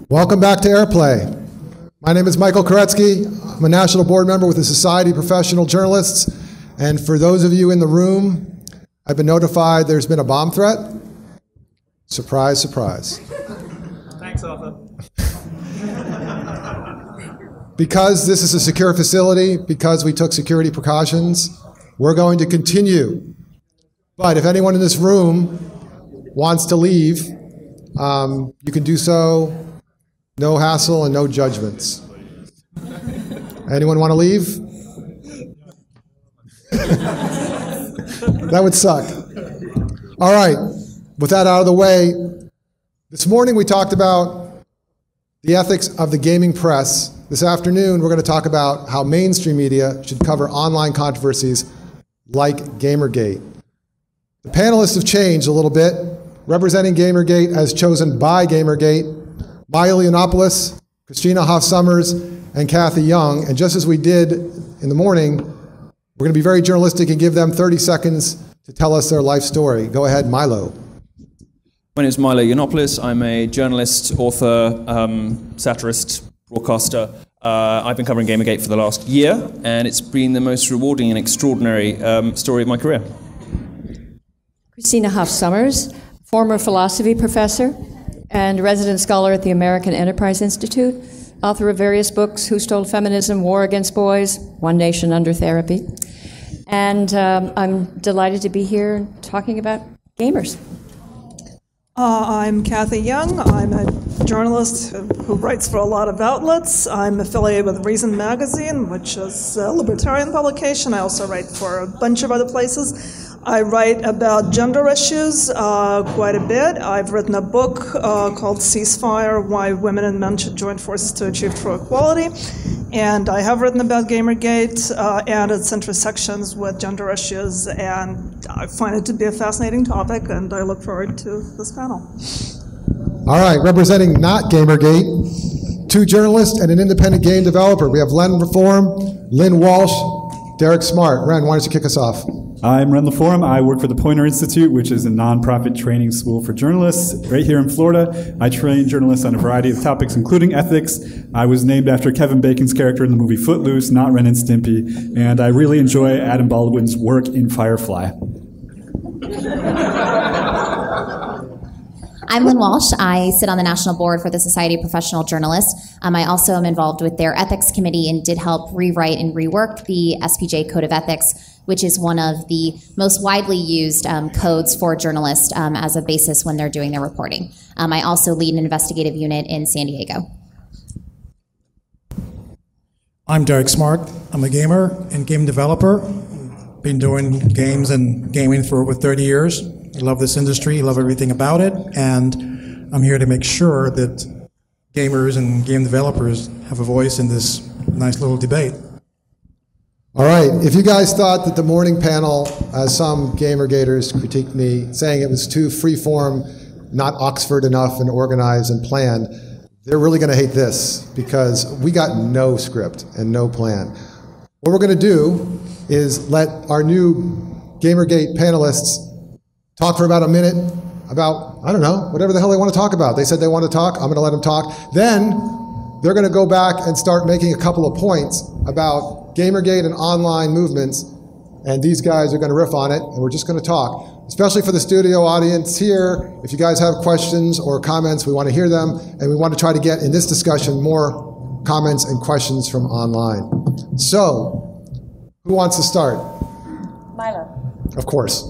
Welcome back to Airplay. My name is Michael Koretsky. I'm a national board member with the Society of Professional Journalists. And for those of you in the room, I've been notified there's been a bomb threat. Surprise, surprise. Thanks, Arthur. Because this is a secure facility, because we took security precautions, we're going to continue. But if anyone in this room wants to leave, you can do so, no hassle and no judgments. Anyone want to leave? That would suck. All right, with that out of the way, this morning we talked about the ethics of the gaming press. This afternoon we're going to talk about how mainstream media should cover online controversies like Gamergate. The panelists have changed a little bit. Representing Gamergate as chosen by Gamergate, Maya Leonopoulos, Christina Hoff-Summers, and Kathy Young. And just as we did in the morning, we're going to be very journalistic and give them 30 seconds to tell us their life story. Go ahead, Milo. My name is Milo Yiannopoulos. I'm a journalist, author, satirist, broadcaster. I've been covering Gamergate for the last year, and it's been the most rewarding and extraordinary story of my career. Christina Hoff-Summers, former philosophy professor and resident scholar at the American Enterprise Institute, author of various books, Who Stole Feminism, War Against Boys, One Nation Under Therapy. And I'm delighted to be here talking about gamers. I'm Kathy Young. I'm a journalist who writes for a lot of outlets. I'm affiliated with Reason Magazine, which is a libertarian publication. I also write for a bunch of other places. I write about gender issues quite a bit. I've written a book called Ceasefire, Why Women and Men Should Join Forces to Achieve True Equality. And I have written about Gamergate and its intersections with gender issues, and I find it to be a fascinating topic, and I look forward to this panel. All right, representing not Gamergate, two journalists and an independent game developer. We have Len Reform, Lynn Walsh, Derek Smart. Ren, why don't you kick us off? I'm Ren Laform. I work for the Poynter Institute, which is a nonprofit training school for journalists right here in Florida. I train journalists on a variety of topics, including ethics. I was named after Kevin Bacon's character in the movie Footloose, not Ren and Stimpy, and I really enjoy Adam Baldwin's work in Firefly. I'm Lynn Walsh. I sit on the national board for the Society of Professional Journalists. I also am involved with their ethics committee and did help rewrite and rework the SPJ Code of Ethics, which is one of the most widely used codes for journalists as a basis when they're doing their reporting. I also lead an investigative unit in San Diego. I'm Derek Smart. I'm a gamer and game developer. Been doing games and gaming for over 30 years. I love this industry, I love everything about it, and I'm here to make sure that gamers and game developers have a voice in this nice little debate. All right, if you guys thought that the morning panel, as some Gamergaters critiqued me, saying it was too free-form, not Oxford enough and organized and planned, they're really going to hate this because we got no script and no plan. What we're going to do is let our new Gamergate panelists talk for about a minute about, I don't know, whatever the hell they want to talk about. They said they want to talk, I'm going to let them talk. Then they're going to go back and start making a couple of points about Gamergate and online movements, and these guys are going to riff on it, and we're just going to talk. Especially for the studio audience here, if you guys have questions or comments, we want to hear them, and we want to try to get in this discussion more comments and questions from online. So, who wants to start? Milo. Of course.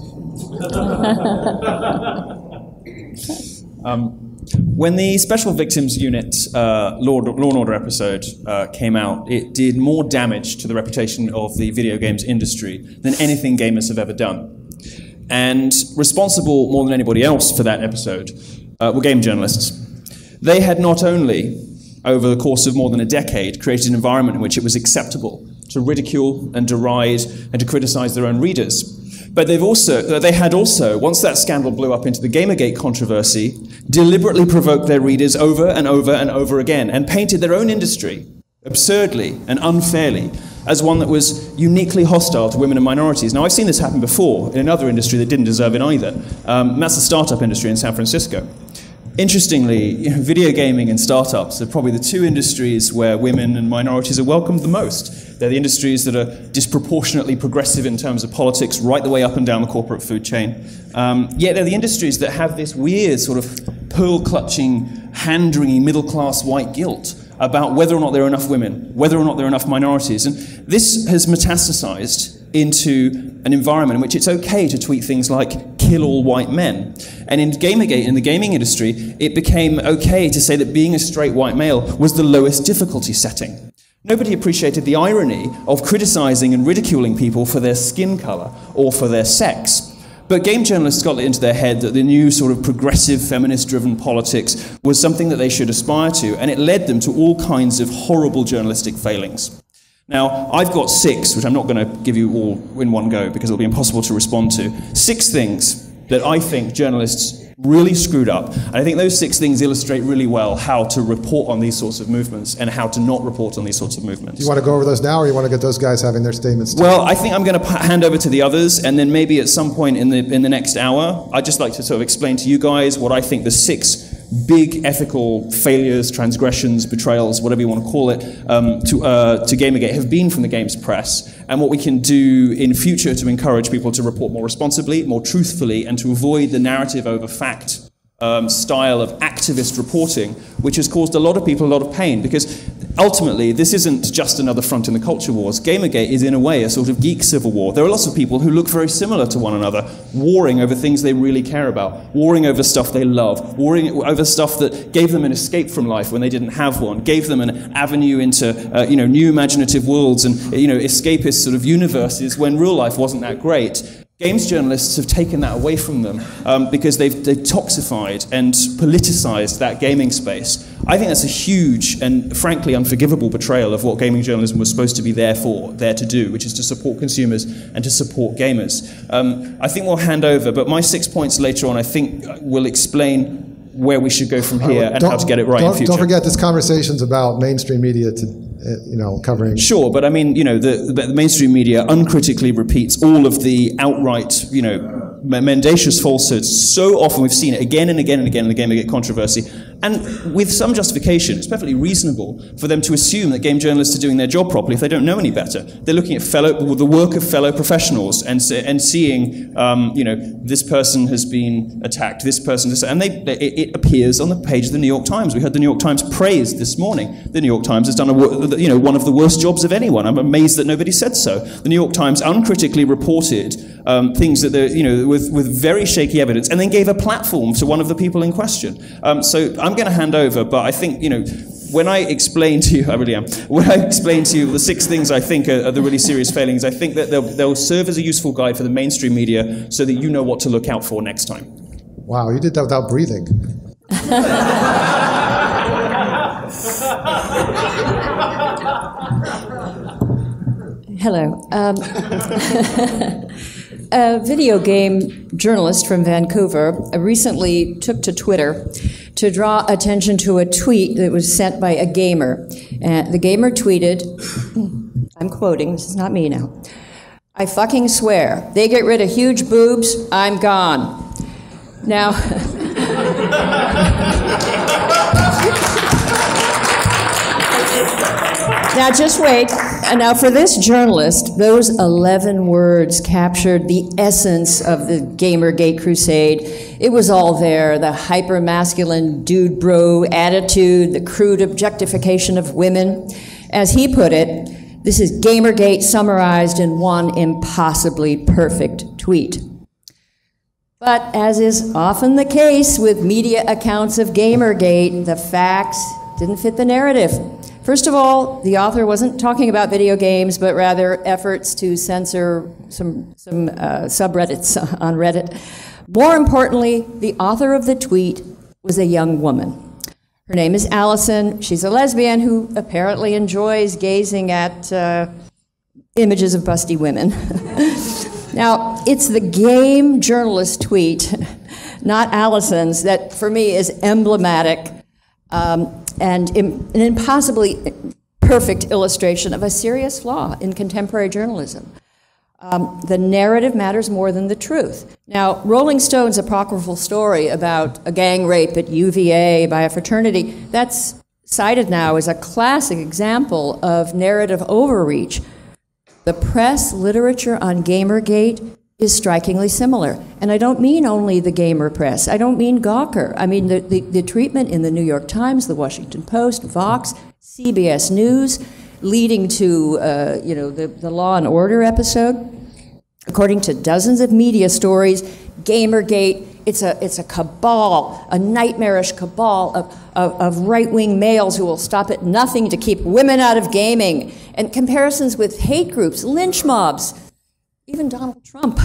When the Special Victims Unit Law and Order episode came out, it did more damage to the reputation of the video games industry than anything gamers have ever done. And responsible more than anybody else for that episode were game journalists. They had not only, over the course of more than a decade, created an environment in which it was acceptable to ridicule and deride and to criticize their own readers, but they had also, once that scandal blew up into the Gamergate controversy, deliberately provoked their readers over and over and over again and painted their own industry, absurdly and unfairly, as one that was uniquely hostile to women and minorities. Now, I've seen this happen before in another industry that didn't deserve it either. That's the startup industry in San Francisco. Interestingly, video gaming and startups are probably the two industries where women and minorities are welcomed the most. They're the industries that are disproportionately progressive in terms of politics, right the way up and down the corporate food chain. Yet they're the industries that have this weird sort of pearl-clutching, hand-wringing middle-class white guilt about whether or not there are enough women, whether or not there are enough minorities. And this has metastasized into an environment in which it's okay to tweet things like, kill all white men. And in Gamergate, in the gaming industry, it became okay to say that being a straight white male was the lowest difficulty setting. Nobody appreciated the irony of criticizing and ridiculing people for their skin color or for their sex. But game journalists got it into their head that the new sort of progressive, feminist-driven politics was something that they should aspire to, and it led them to all kinds of horrible journalistic failings. Now, I've got 6, which I'm not going to give you all in one go because it'll be impossible to respond to. 6 things that I think journalists really screwed up. And I think those 6 things illustrate really well how to report on these sorts of movements and how to not report on these sorts of movements. Do you want to go over those now, or you want to get those guys having their statements too? Well, I think I'm going to hand over to the others, and then maybe at some point in the next hour, I'd just like to sort of explain to you guys what I think the 6 big ethical failures, transgressions, betrayals, whatever you want to call it, to Gamergate have been from the games press, and what we can do in future to encourage people to report more responsibly, more truthfully, and to avoid the narrative over fact style of activist reporting, which has caused a lot of people a lot of pain, because ultimately this isn't just another front in the culture wars. Gamergate is in a way a sort of geek civil war. There are lots of people who look very similar to one another, warring over things they really care about, warring over stuff they love, warring over stuff that gave them an escape from life when they didn't have one, gave them an avenue into new imaginative worlds and escapist sort of universes when real life wasn't that great. Games journalists have taken that away from them because they've toxified and politicized that gaming space. I think that's a huge and frankly unforgivable betrayal of what gaming journalism was supposed to be there to do, which is to support consumers and to support gamers. I think we'll hand over, but my 6 points later on I think will explain where we should go from here and how to get it right in future. Don't forget, this conversation's about mainstream media covering. Sure, but I mean, the mainstream media uncritically repeats all of the outright, mendacious falsehoods. So often we've seen it again and again and again in the Gamergate controversy. And with some justification, it's perfectly reasonable for them to assume that game journalists are doing their job properly if they don't know any better. They're looking at the work of fellow professionals and seeing, this person has been attacked, this person, and it appears on the page of the New York Times. We heard the New York Times praised this morning. The New York Times has done one of the worst jobs of anyone. I'm amazed that nobody said so. The New York Times uncritically reported things that with very shaky evidence, and then gave a platform to one of the people in question. So I'm going to hand over, but I think when I explain to you, I really am. When I explain to you the 6 things I think are the really serious failings, I think that they'll serve as a useful guide for the mainstream media, so that you know what to look out for next time. Wow, you did that without breathing. Hello. A video game journalist from Vancouver recently took to Twitter to draw attention to a tweet that was sent by a gamer. The gamer tweeted, I'm quoting, this is not me now, "I fucking swear, they get rid of huge boobs, I'm gone." Now, now just wait. Now for this journalist, those 11 words captured the essence of the Gamergate crusade. It was all there, the hyper-masculine dude bro attitude, the crude objectification of women. As he put it, this is Gamergate summarized in one impossibly perfect tweet. But as is often the case with media accounts of Gamergate, the facts didn't fit the narrative. First of all, the author wasn't talking about video games, but rather efforts to censor some subreddits on Reddit. More importantly, the author of the tweet was a young woman. Her name is Allison. She's a lesbian who apparently enjoys gazing at images of busty women. Now, it's the game journalist tweet, not Allison's, that for me is emblematic and an impossibly perfect illustration of a serious flaw in contemporary journalism. The narrative matters more than the truth. Now, Rolling Stone's apocryphal story about a gang rape at UVA by a fraternity, that's cited now as a classic example of narrative overreach. The press literature on Gamergate is strikingly similar. And I don't mean only the gamer press. I don't mean Gawker. I mean the treatment in the New York Times, the Washington Post, Vox, CBS News, leading to the Law and Order episode. According to dozens of media stories, Gamergate, it's a cabal, a nightmarish cabal of right-wing males who will stop at nothing to keep women out of gaming, and comparisons with hate groups, lynch mobs, even Donald Trump.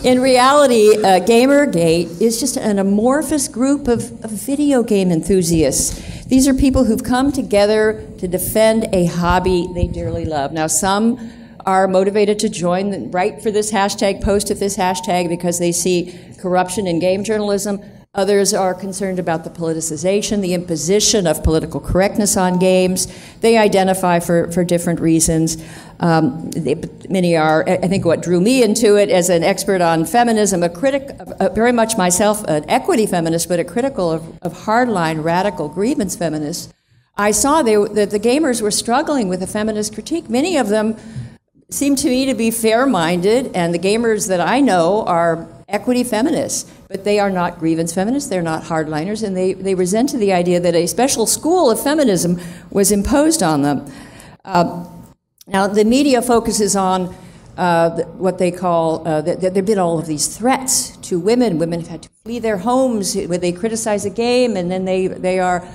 In reality, Gamergate is just an amorphous group of video game enthusiasts. These are people who've come together to defend a hobby they dearly love. Now, some are motivated to join, write for this hashtag, post at this hashtag because they see corruption in game journalism. Others are concerned about the politicization, the imposition of political correctness on games. They identify for different reasons. Many are, I think what drew me into it as an expert on feminism, a critic, very much myself, an equity feminist, but a critical of hardline, radical grievance feminists. I saw that the gamers were struggling with a feminist critique. Many of them seem to me to be fair-minded, and the gamers that I know are equity feminists, but they are not grievance feminists, they're not hardliners, and they resented the idea that a special school of feminism was imposed on them. Now, the media focuses on what they call, there have been all of these threats to women. Women have had to flee their homes when they criticize a game, and then they are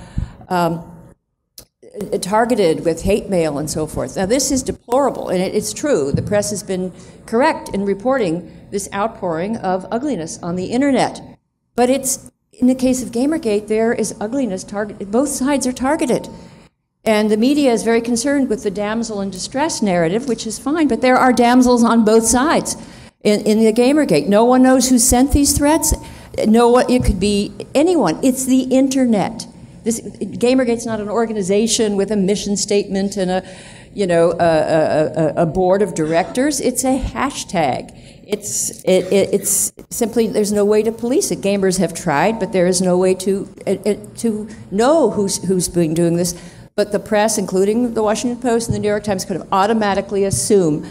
targeted with hate mail and so forth. Now, this is deplorable, and it's true. The press has been correct in reporting this outpouring of ugliness on the internet. But it's, in the case of Gamergate, there is ugliness targeted. Both sides are targeted. And the media is very concerned with the damsel in distress narrative, which is fine, but there are damsels on both sides in the Gamergate. No one knows who sent these threats. It could be anyone. It's the internet. Gamergate's not an organization with a mission statement and a board of directors. It's a hashtag. It's simply, there's no way to police it. Gamers have tried, but there is no way to know who's been doing this. But the press, including the Washington Post and the New York Times, could have automatically assumed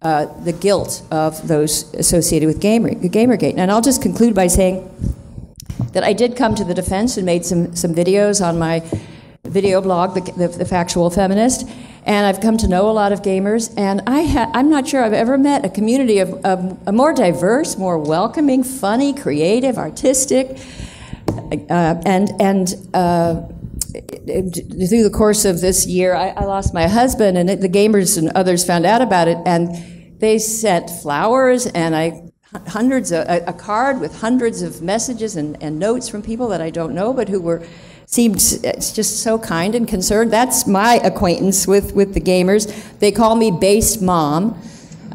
the guilt of those associated with Gamergate. And I'll just conclude by saying that I did come to the defense and made some videos on my video blog, the Factual Feminist, and I've come to know a lot of gamers, and I'm not sure I've ever met a community of a more diverse, more welcoming, funny, creative, artistic, and through the course of this year, I lost my husband, and the gamers and others found out about it, and they sent flowers, and a card with hundreds of messages and notes from people that I don't know, but who seemed just so kind and concerned. That's my acquaintance with the gamers. They call me based mom.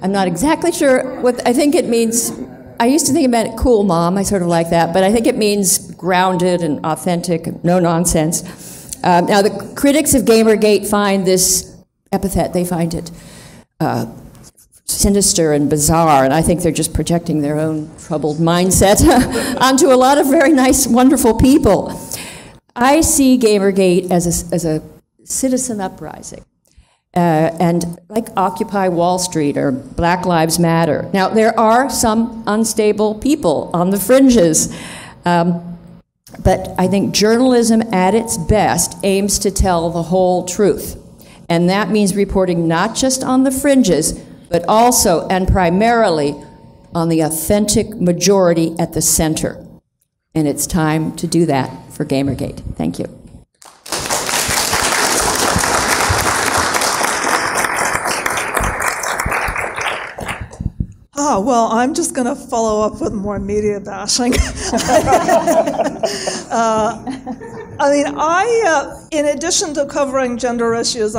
I'm not exactly sure what, I think it means, I used to think it meant cool mom, I sort of like that, but I think it means grounded and authentic, no nonsense. Now the critics of Gamergate find this epithet, they find it sinister and bizarre, and I think they're just projecting their own troubled mindset onto a lot of very nice, wonderful people. I see Gamergate as a citizen uprising, and like Occupy Wall Street or Black Lives Matter. Now, there are some unstable people on the fringes, but I think journalism at its best aims to tell the whole truth, and that means reporting not just on the fringes, but also and primarily on the authentic majority at the center. And it's time to do that for Gamergate. Thank you. Well, I'm just going to follow up with more media bashing. In addition to covering gender issues,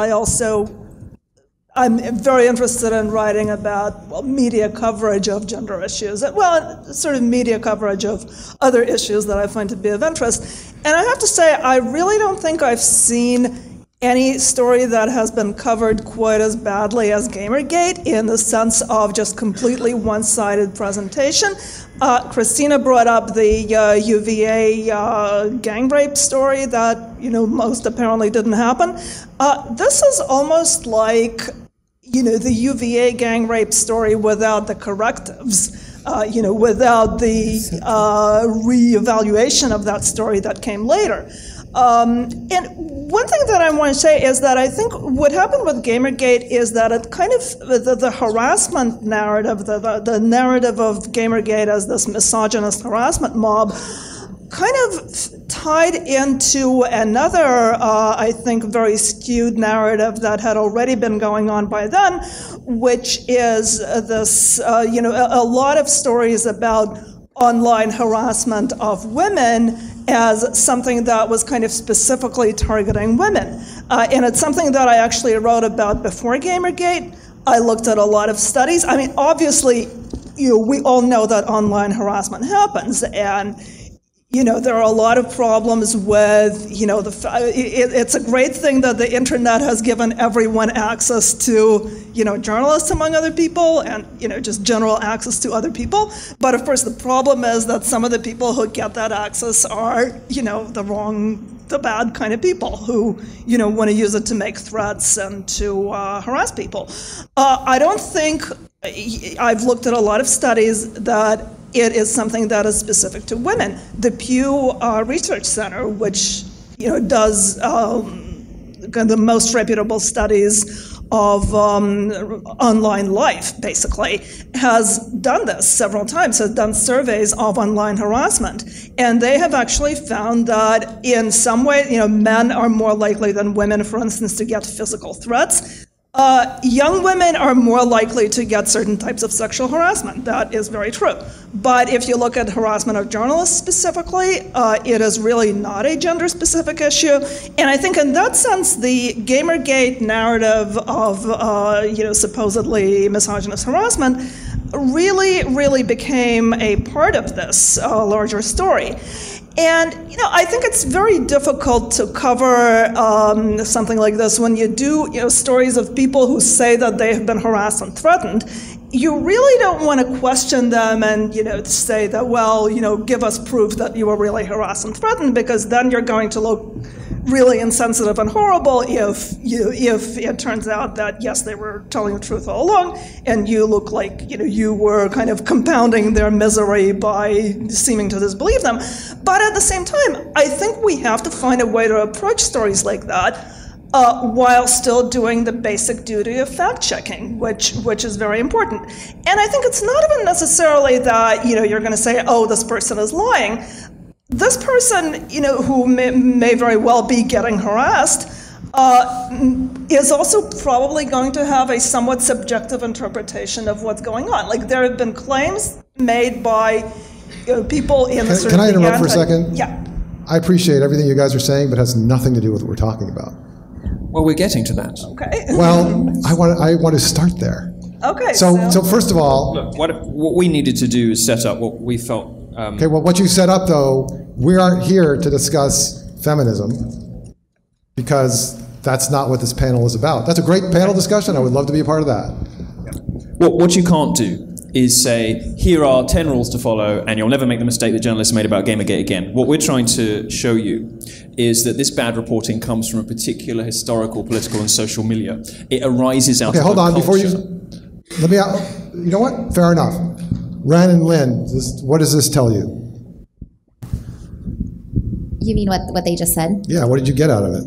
I'm very interested in writing about media coverage of gender issues, sort of media coverage of other issues that I find to be of interest. And I have to say, I really don't think I've seen any story that has been covered quite as badly as Gamergate in the sense of just completely one-sided presentation. Christina brought up the UVA gang rape story that, most apparently didn't happen. This is almost like, the UVA gang rape story without the correctives. Without the reevaluation of that story that came later. And one thing that I want to say is that I think what happened with Gamergate is that it kind of, the harassment narrative, the narrative of Gamergate as this misogynist harassment mob, kind of tied into another, I think, very skewed narrative that had already been going on by then, which is this, a lot of stories about online harassment of women as something that was kind of specifically targeting women. And it's something that I actually wrote about before Gamergate. I looked at a lot of studies. I mean, obviously, we all know that online harassment happens, and there are a lot of problems with, it's a great thing that the internet has given everyone access to, journalists among other people and, just general access to other people. But of course, the problem is that some of the people who get that access are, the bad kind of people who, want to use it to make threats and to harass people. I don't think, I've looked at a lot of studies that it is something that is specific to women. The Pew Research Center, which does the most reputable studies of online life, basically, has done this several times, has done surveys of online harassment. And they have actually found that in some way, men are more likely than women, for instance, to get physical threats. Young women are more likely to get certain types of sexual harassment. That is very true. But if you look at harassment of journalists specifically, it is really not a gender-specific issue. And I think in that sense, the Gamergate narrative of, supposedly misogynist harassment really, really became a part of this larger story. And, I think it's very difficult to cover something like this when you do, stories of people who say that they have been harassed and threatened. You really don't want to question them and, say that, well, give us proof that you were really harassed and threatened, because then you're going to look really insensitive and horrible if it turns out that, yes, they were telling the truth all along, and you look like, you were kind of compounding their misery by seeming to disbelieve them. But at the same time, I think we have to find a way to approach stories like that while still doing the basic duty of fact-checking, which is very important. And I think it's not even necessarily that, you're going to say, oh, this person is lying. This person, who may very well be getting harassed, is also probably going to have a somewhat subjective interpretation of what's going on. Like, there have been claims made by people in the Can I interrupt for a second? Yeah. I appreciate everything you guys are saying, but it has nothing to do with what we're talking about. Well, we're getting to that. Okay. Well, I want to start there. Okay. So first of all, Look, what we needed to do is set up what we felt. okay. Well, what you set up, though, we aren't here to discuss feminism, because that's not what this panel is about. That's a great panel discussion. I would love to be a part of that. What you can't do is say, here are 10 rules to follow, and you'll never make the mistake that journalists made about Gamergate again. What we're trying to show you is that this bad reporting comes from a particular historical, political, and social milieu. It arises out of Okay, hold on. culture. Before you, let me. You know what? Fair enough. Ren and Lynn, what does this tell you? You mean what they just said? Yeah. What did you get out of it?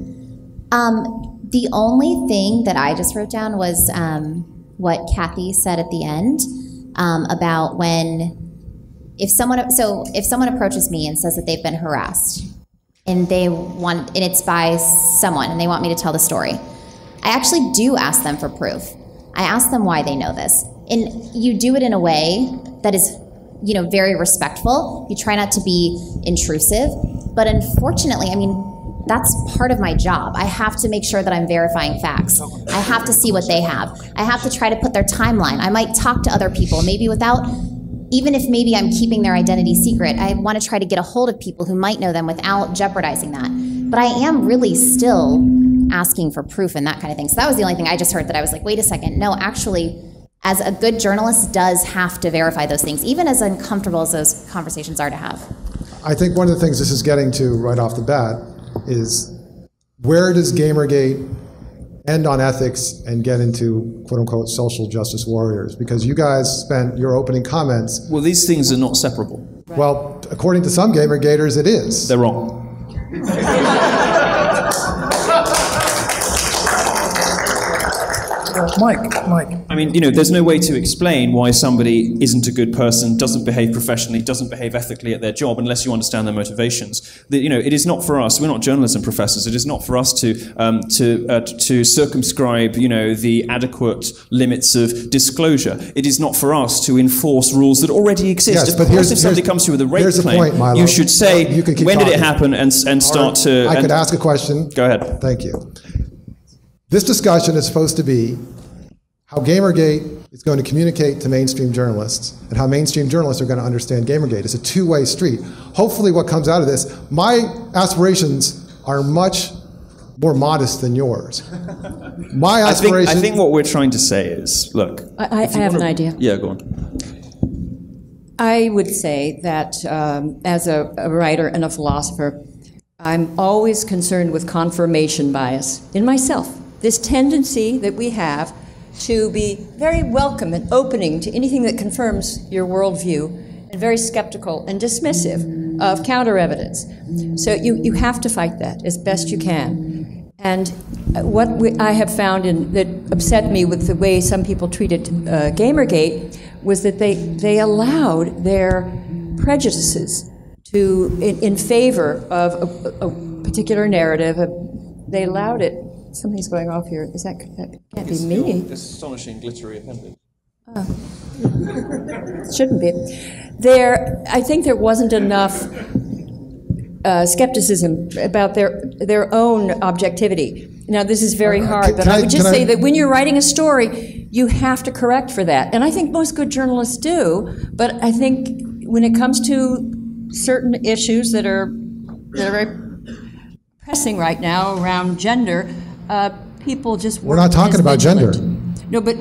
The only thing that I just wrote down was what Kathy said at the end about if someone approaches me and says that they've been harassed and it's by someone and they want me to tell the story, I actually do ask them for proof. I ask them why they know this, and you do it in a way that is, very respectful. You try not to be intrusive, but unfortunately, that's part of my job. I have to make sure that I'm verifying facts. I have to see what they have. I have to try to put their timeline. I might talk to other people, even if maybe I'm keeping their identity secret, I want to try to get a hold of people who might know them without jeopardizing that. But I am really still asking for proof and that kind of thing. So that was the only thing I just heard that I was like, wait a second. No, actually, as a good journalist does have to verify those things, even as uncomfortable as those conversations are to have. I think one of the things this is getting to right off the bat is, where does Gamergate end on ethics and get into quote-unquote social justice warriors? Because you guys spent your opening comments... Well, these things are not separable. Right. Well, according to some Gamergaters, it is. They're wrong. Mike. I mean, there's no way to explain why somebody isn't a good person, doesn't behave professionally, doesn't behave ethically at their job, unless you understand their motivations. It is not for us. We're not journalism professors. It is not for us to circumscribe, the adequate limits of disclosure. It is not for us to enforce rules that already exist. Yes, of course, if somebody comes to you with a rape claim, you should say, when did it happen, and start to... I could ask a question. Go ahead. Thank you. This discussion is supposed to be how Gamergate is going to communicate to mainstream journalists and how mainstream journalists are going to understand Gamergate. It's a two-way street. Hopefully what comes out of this, my aspirations are much more modest than yours. My aspirations... I think what we're trying to say is, look... I have an idea. Yeah, go on. I would say that as a writer and a philosopher, I'm always concerned with confirmation bias in myself. This tendency that we have to be very welcome and opening to anything that confirms your worldview, and very skeptical and dismissive of counter evidence. So you have to fight that as best you can. And what I have found that upset me with the way some people treated Gamergate was that they allowed their prejudices in favor of a particular narrative. They allowed it. Something's going off here. That can't be me. Astonishing glittery appendage. Oh. Shouldn't be. I think there wasn't enough skepticism about their own objectivity. Now, this is very hard, but I would just say that when you're writing a story, you have to correct for that. And I think most good journalists do, but I think when it comes to certain issues that are very pressing right now around gender, people just we're not talking about gender. No, but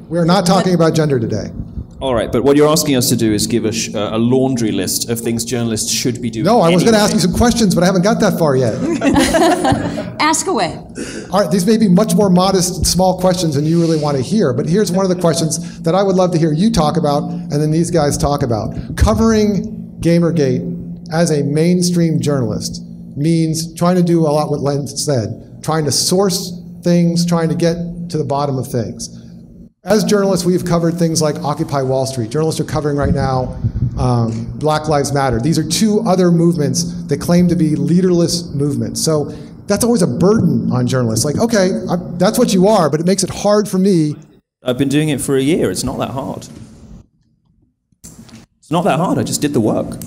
we're not talking about gender today. All right, but what you're asking us to do is give a laundry list of things journalists should be doing. No, I was going to ask you some questions, but I haven't got that far yet. Ask away. All right, these may be much more modest and small questions than you really want to hear, but here's one of the questions that I would love to hear you talk about and then these guys talk about. Covering Gamergate as a mainstream journalist means trying to do a lot what Len said, trying to source things, trying to get to the bottom of things. As journalists, we've covered things like Occupy Wall Street. Journalists are covering right now Black Lives Matter. These are two other movements that claim to be leaderless movements. So that's always a burden on journalists. Like, okay, that's what you are, but it makes it hard for me. I've been doing it for a year. It's not that hard. It's not that hard. I just did the work.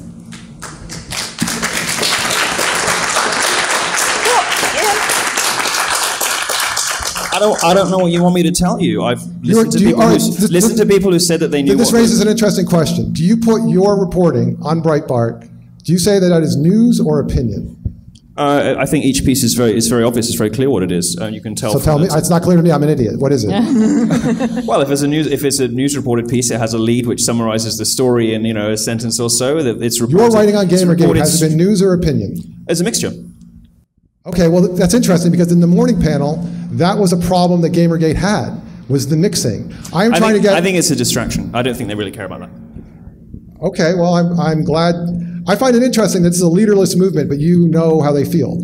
I don't know what you want me to tell you. I've listened to people who said that they knew. This raises an interesting question. Do you put your reporting on Breitbart? Do you say that is news or opinion? I think each piece is very obvious. It's very clear what it is. You can tell. So tell me. It's not clear to me. I'm an idiot. What is it? Well, if it's a news reported piece, it has a lead which summarizes the story in a sentence or so. It's reported. You're writing on Gamergate. Has it been news or opinion? It's a mixture. Okay, well, that's interesting because in the morning panel, that was a problem that Gamergate had, was the mixing. I think it's a distraction. I don't think they really care about that. Okay, well, I'm glad. I find it interesting that this is a leaderless movement, but you know how they feel.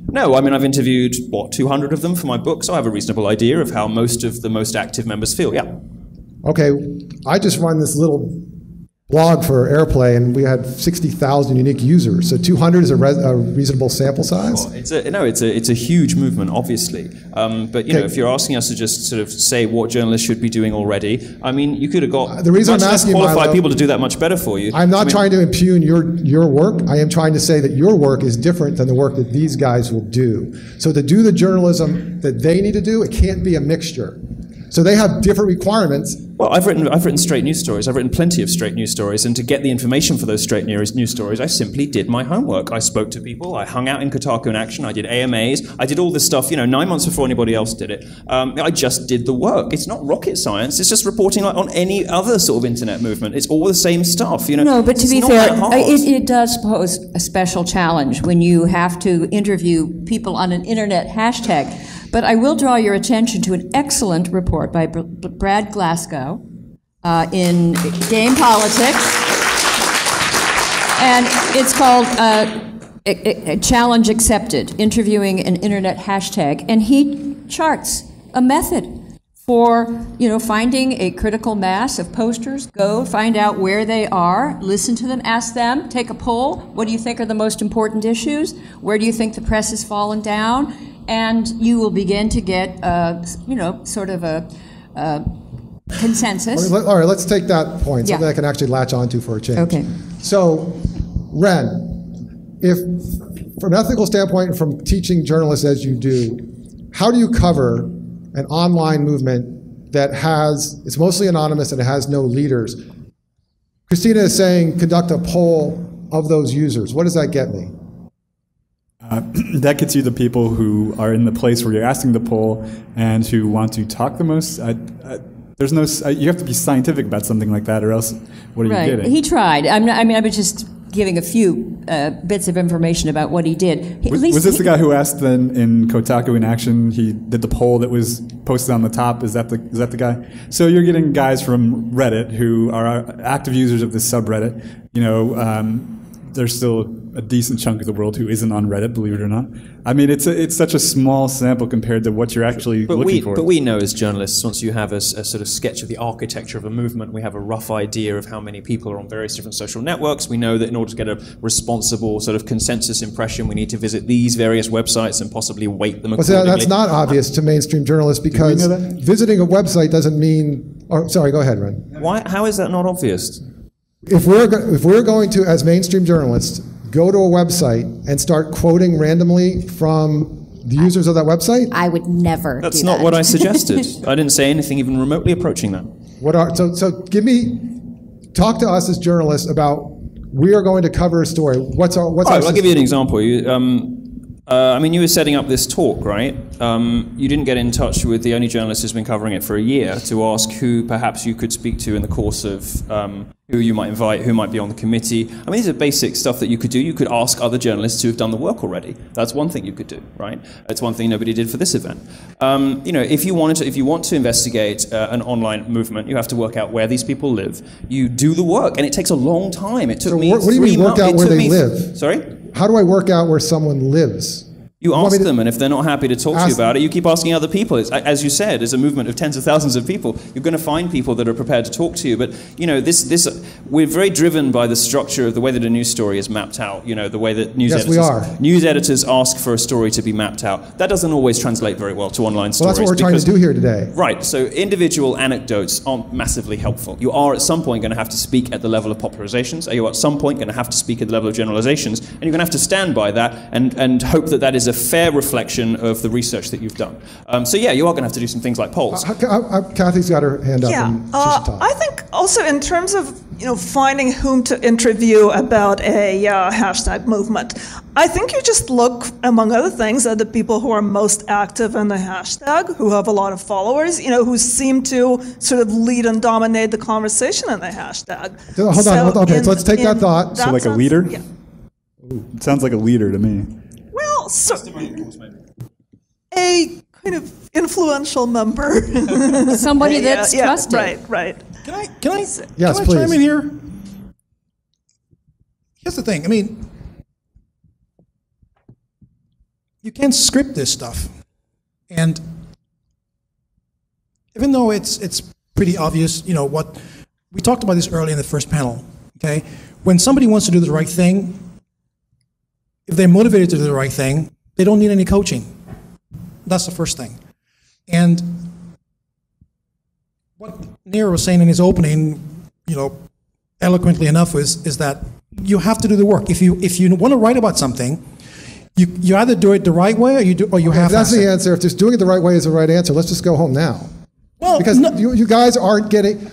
No, I mean, I've interviewed, 200 of them for my book, so I have a reasonable idea of how most of the most active members feel, yeah. Okay, I just run this little blog for Airplay, and we had 60,000 unique users. So 200 is a reasonable sample size. Oh, it's a huge movement, obviously. But if you're asking us to just sort of say what journalists should be doing already, I mean, you could have got the reason I'm asking qualified people to do that much better for you. I'm not trying to impugn your work. I am trying to say that your work is different than the work that these guys will do. So to do the journalism that they need to do, it can't be a mixture. So they have different requirements. Well, I've written straight news stories. I've written plenty of straight news stories, and to get the information for those straight news stories, I simply did my homework. I spoke to people. I hung out in Kotaku in Action. I did AMAs. I did all this stuff, 9 months before anybody else did it. I just did the work. It's not rocket science. It's just reporting like on any other sort of internet movement. It's all the same stuff. No, but to be not fair, that hard. it does pose a special challenge when you have to interview people on an internet hashtag. But I will draw your attention to an excellent report by Brad Glasgow in Game Politics. And it's called Challenge Accepted, Interviewing an Internet Hashtag. And he charts a method for, finding a critical mass of posters. Go find out where they are, listen to them, ask them, take a poll. What do you think are the most important issues? Where do you think the press has fallen down? And you will begin to get, sort of a consensus. All right, let's take that point, something Yeah. I can actually latch onto for a change. Okay. So, Ren, if from an ethical standpoint and from teaching journalists as you do, how do you cover an online movement that it's mostly anonymous and it has no leaders? Christina is saying conduct a poll of those users. What does that get me? That gets you the people who are in the place where you're asking the poll and who want to talk the most. There's no. You have to be scientific about something like that, or else what are you getting? He tried. I was just giving a few bits of information about what he did. Was this the guy who asked then in Kotaku in Action? He did the poll that was posted on the top. Is that the guy? So you're getting guys from Reddit who are active users of this subreddit. There's still a decent chunk of the world who isn't on Reddit, believe it or not. I mean, it's such a small sample compared to what you're actually looking for. But we know as journalists, once you have a sort of sketch of the architecture of a movement, we have a rough idea of how many people are on various different social networks. We know that in order to get a responsible sort of consensus impression, we need to visit these various websites and possibly weight them accordingly. Well, that's not obvious to mainstream journalists because visiting a website doesn't mean... Oh, sorry, go ahead, Ren. Why? How is that not obvious? If we're going to, as mainstream journalists, go to a website and start quoting randomly from the users of that website? I would never That's do not that. what I suggested. I didn't say anything even remotely approaching that. Talk to us as journalists about, we are going to cover a story. I'll give you an example. You were setting up this talk, right? You didn't get in touch with the only journalist who's been covering it for a year to ask who perhaps you could speak to in the course of who you might invite, who might be on the committee. I mean, these are basic stuff that you could do. You could ask other journalists who have done the work already. That's one thing you could do, right? It's one thing nobody did for this event. If you want to investigate an online movement, you have to work out where these people live. You do the work, and it takes a long time. It took me 3 months. What do you mean work out where they live? Sorry? How do I work out where someone lives? You ask them, and if they're not happy to talk to you about it, you keep asking other people. As you said, as a movement of tens of thousands of people, you're going to find people that are prepared to talk to you. But we're very driven by the structure of the way that a news story is mapped out. The way that news editors ask for a story to be mapped out. That doesn't always translate very well to online stories. Well, that's what we're trying to do here today. Right. So individual anecdotes aren't massively helpful. You are at some point going to have to speak at the level of popularizations. You are at some point going to have to speak at the level of generalizations, and you're going to have to stand by that and hope that is a fair reflection of the research that you've done. You are going to have to do some things like polls. Kathy's got her hand up. And she should talk. I think also in terms of finding whom to interview about a hashtag movement, I think you just look, among other things, at the people who are most active in the hashtag, who have a lot of followers, who seem to sort of lead and dominate the conversation in the hashtag. Hold on. Okay, so let's take that thought. So like a leader? Yeah. Ooh, it sounds like a leader to me. Well, a kind of influential member. Somebody that's trusted. Right. Can I Yes, can I please. chime in here? Here's the thing. I mean, you can't script this stuff, and even though it's pretty obvious, what we talked about this earlier in the first panel. Okay, when somebody wants to do the right thing, if they're motivated to do the right thing, they don't need any coaching. That's the first thing. And what Nir was saying in his opening, eloquently enough, is that you have to do the work. If you want to write about something, you either do it the right way or you have. If that's the answer. If just doing it the right way is the right answer, let's just go home now. Well, because no- you guys aren't getting.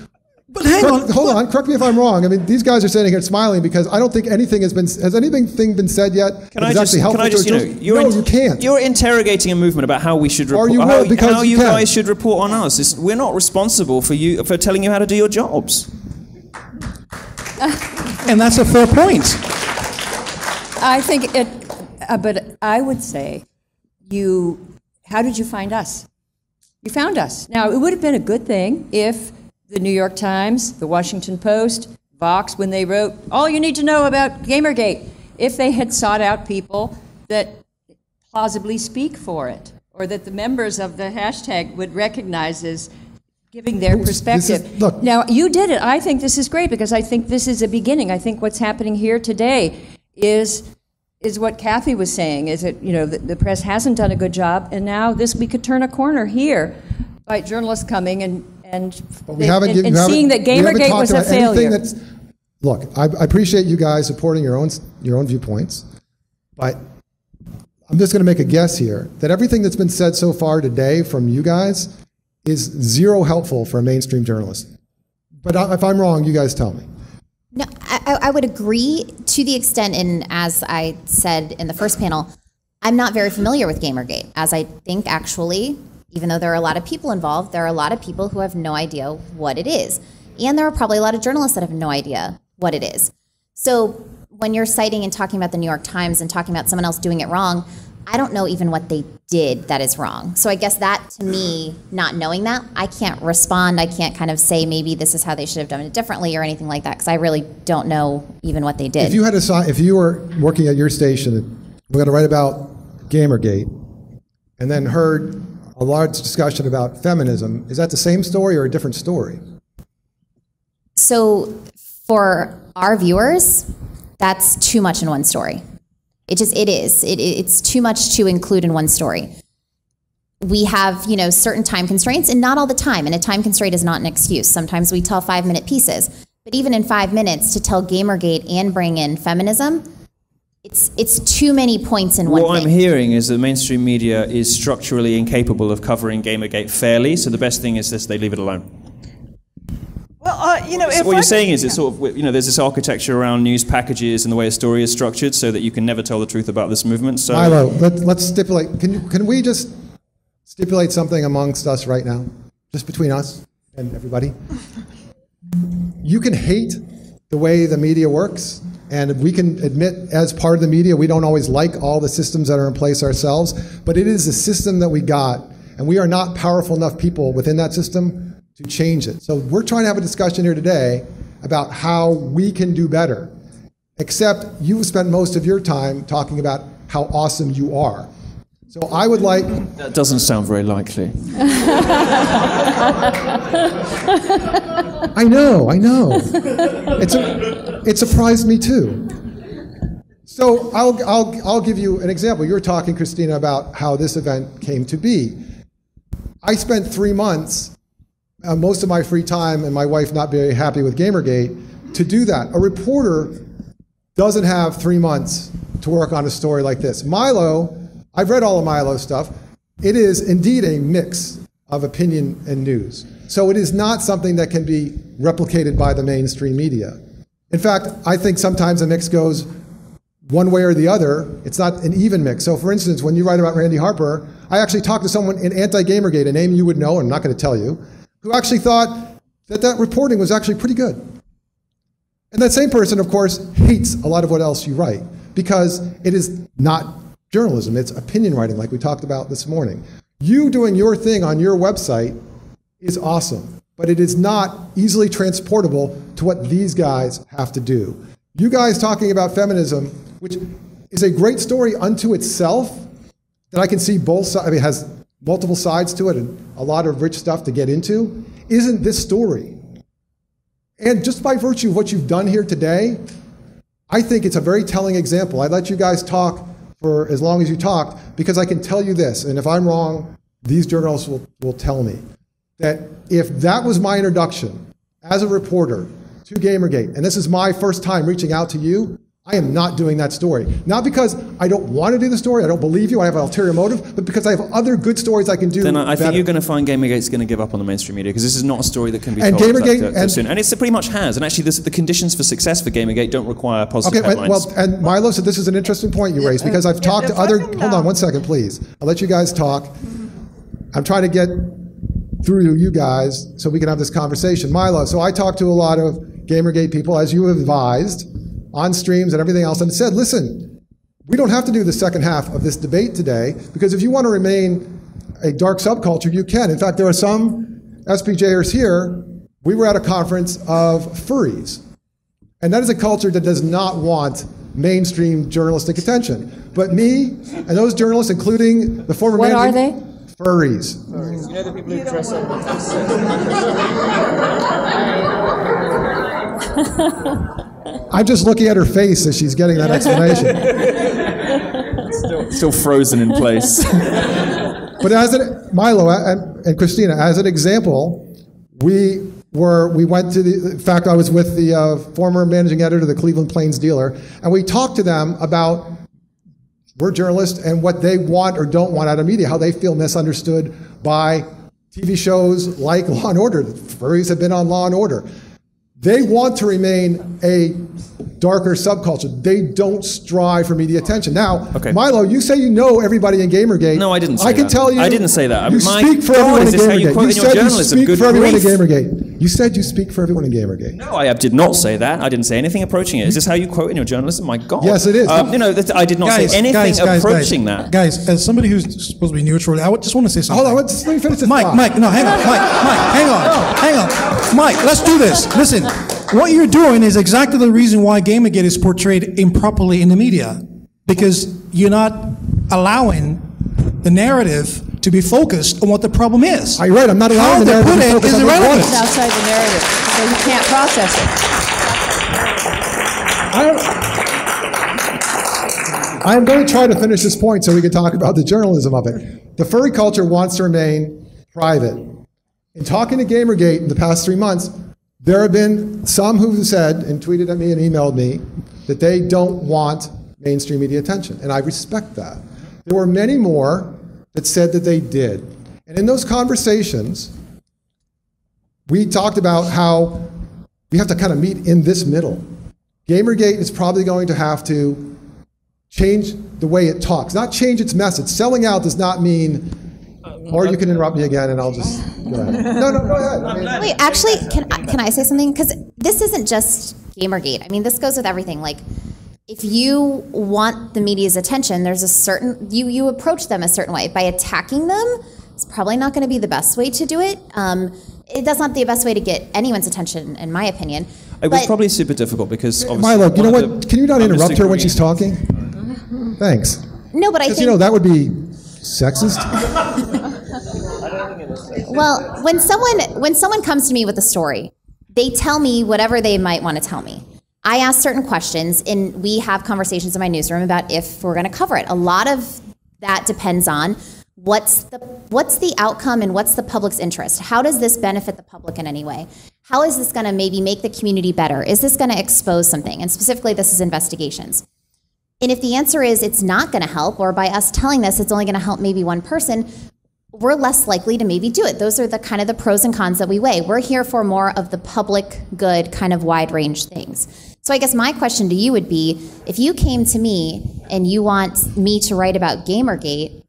But hang on. Hold on, correct me if I'm wrong. I mean, these guys are sitting here smiling because I don't think anything has anything been said yet. Can I just, you can't. You're interrogating a movement about how we should report, you will, because how you you can. guys should report on us. We're not responsible for telling you how to do your jobs. And that's a fair point. I think it, but I would say, how did you find us? You found us. Now, it would have been a good thing if the New York Times, the Washington Post, Vox, when they wrote, all you need to know about Gamergate, if they had sought out people that plausibly speak for it, or that the members of the hashtag would recognize as giving their perspective. Look. Now, you did it. I think this is great because I think this is a beginning. I think what's happening here today is what Kathy was saying, is that, the press hasn't done a good job, and now we could turn a corner here by journalists coming and seeing that Gamergate was a failure. Look, I appreciate you guys supporting your own viewpoints, but I'm just going to make a guess here that everything that's been said so far today from you guys is zero helpful for a mainstream journalist. But if I'm wrong, you guys tell me. No, I would agree to the extent, and as I said in the first panel, I'm not very familiar with Gamergate, as I think actually, even though there are a lot of people involved, there are a lot of people who have no idea what it is. And there are probably a lot of journalists that have no idea what it is. So when you're citing and talking about the New York Times and talking about someone else doing it wrong, I don't know even what they did that is wrong. So I guess that, to me, not knowing that, I can't respond. I can't kind of say maybe this is how they should have done it differently or anything like that, because I really don't know even what they did. If you were working at your station, we're going to write about Gamergate, and then heard a large discussion about feminism, is that the same story or a different story? So for our viewers, that's too much in one story. It is. It's too much to include in one story. We have, certain time constraints, and not all the time. And a time constraint is not an excuse. Sometimes we tell 5-minute pieces. But even in 5 minutes, to tell Gamergate and bring in feminism, it's too many points in one thing. What I'm hearing is that mainstream media is structurally incapable of covering Gamergate fairly, so the best thing is this, they leave it alone. Well, if what you're saying is it's sort of, there's this architecture around news packages and the way a story is structured so that you can never tell the truth about this movement. So Milo, let's stipulate, can we just stipulate something amongst us right now? Just between us and everybody? You can hate the way the media works, and we can admit as part of the media we don't always like all the systems that are in place ourselves, but it is a system that we got, and we are not powerful enough people within that system to change it. So we're trying to have a discussion here today about how we can do better, except you've spent most of your time talking about how awesome you are. So I would like... That doesn't sound very likely. I know. It surprised me too. So I'll give you an example. You were talking, Christina, about how this event came to be. I spent 3 months, most of my free time, and my wife not very happy with Gamergate, to do that. A reporter doesn't have 3 months to work on a story like this. Milo, I've read all of Milo's stuff. It is indeed a mix of opinion and news. So it is not something that can be replicated by the mainstream media. In fact, I think sometimes the mix goes one way or the other. It's not an even mix. So for instance, when you write about Randy Harper, I actually talked to someone in anti-Gamergate, a name you would know, and I'm not going to tell you, who actually thought that reporting was actually pretty good. And that same person, of course, hates a lot of what else you write, because it is not journalism, it's opinion writing, like we talked about this morning. You doing your thing on your website is awesome, but it is not easily transportable to what these guys have to do. You guys talking about feminism, which is a great story unto itself, that I can see both sides, I mean, it has multiple sides to it and a lot of rich stuff to get into, isn't this story. And just by virtue of what you've done here today, I think it's a very telling example. I'd let you guys talk for as long as you talked, because I can tell you this, and if I'm wrong, these journalists will tell me, that if that was my introduction as a reporter to Gamergate, and this is my first time reaching out to you, I am not doing that story. Not because I don't want to do the story, I don't believe you, I have an ulterior motive, but because I have other good stories I can do. Then I think better. you're going to find Gamergate's going to give up on the mainstream media, because this is not a story that can be And told Gamergate, that soon. And it pretty much has. And actually, the conditions for success for Gamergate don't require positive headlines. Well, and Milo said this is an interesting point you raised, because I've talked to other... Hold on one second, please. I'll let you guys talk. I'm trying to get through you guys so we can have this conversation. Milo, so I talked to a lot of Gamergate people, as you have advised, on streams and everything else, and said, listen, we don't have to do the second half of this debate today, because if you want to remain a dark subculture, you can. In fact, there are some SPJers here. We were at a conference of furries, and that is a culture that does not want mainstream journalistic attention. But me and those journalists, including the former What are they? Furries. You know the people who dress up I'm just looking at her face as she's getting that explanation. still frozen in place. But Milo and Christina, as an example, we went to in fact, I was with the former managing editor of the Cleveland Plains Dealer, and we talked to them about, we're journalists, and what they want or don't want out of media, how they feel misunderstood by TV shows like Law and Order. The furries have been on Law and Order. They want to remain a darker subculture. They don't strive for media attention. Now, okay. Milo, you say you know everybody in Gamergate. No, I didn't say that. I can tell you. I didn't say that. You speak for everyone in Gamergate. You said you speak for everyone in Gamergate. You said you speak for everyone in Gamergate. No, I did not say that. I didn't say anything approaching it. Is this how you quote in your journalism? My God. Yes, it is. I did not say anything approaching that. Guys, as somebody who's supposed to be neutral, I just want to say something. Hold on, let me finish this. Mike, no, hang on. Mike, hang on. Mike, let's do this. Listen. What you're doing is exactly the reason why Gamergate is portrayed improperly in the media, because you're not allowing the narrative to be focused on what the problem is. You're right, I'm not allowing the narrative to be focused on what the problem is. It's outside the narrative, so you can't process it. I'm going to try to finish this point so we can talk about the journalism of it. The furry culture wants to remain private. In talking to Gamergate in the past 3 months, there have been some who have said and tweeted at me and emailed me that they don't want mainstream media attention, and I respect that. There were many more that said that they did. And in those conversations, we talked about how we have to kind of meet in this middle. Gamergate is probably going to have to change the way it talks, not change its message. Selling out does not mean... Or you can interrupt me again, and I'll just go ahead. No, go ahead. Wait, actually, can I say something? Because this isn't just Gamergate. I mean, this goes with everything. Like, if you want the media's attention, there's a certain you approach them a certain way. By attacking them, it's probably not going to be the best way to do it. That's not the best way to get anyone's attention, in my opinion. It was probably super difficult because obviously... Milo, you know what? Can you not interrupt her when she's talking? Thanks. No, but I think... Because, that would be sexist. Well, when someone comes to me with a story, they tell me whatever they might want to tell me. I ask certain questions, and we have conversations in my newsroom about if we're going to cover it. A lot of that depends on what's the outcome and what's the public's interest. How does this benefit the public in any way? How is this going to maybe make the community better? Is this going to expose something? And specifically, this is investigations. And if the answer is it's not going to help, or by us telling this, it's only going to help maybe one person, we're less likely to maybe do it. Those are the kind of the pros and cons that we weigh. We're here for more of the public good, kind of wide range things. So I guess my question to you would be, if you came to me and you want me to write about Gamergate,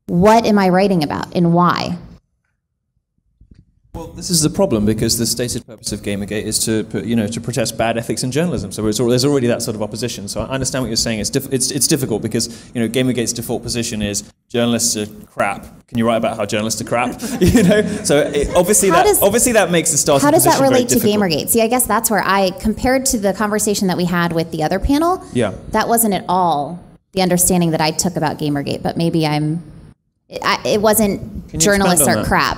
what am I writing about and why? Well, this is the problem, because the stated purpose of Gamergate is to protest bad ethics in journalism. So there's already that sort of opposition. So I understand what you're saying. It's difficult because Gamergate's default position is journalists are crap. Can you write about how journalists are crap? So obviously that makes the starting position very difficult. How does that relate to Gamergate? See, I guess that's where compared to the conversation that we had with the other panel, that wasn't at all the understanding that I took about Gamergate. But maybe it wasn't journalists are crap.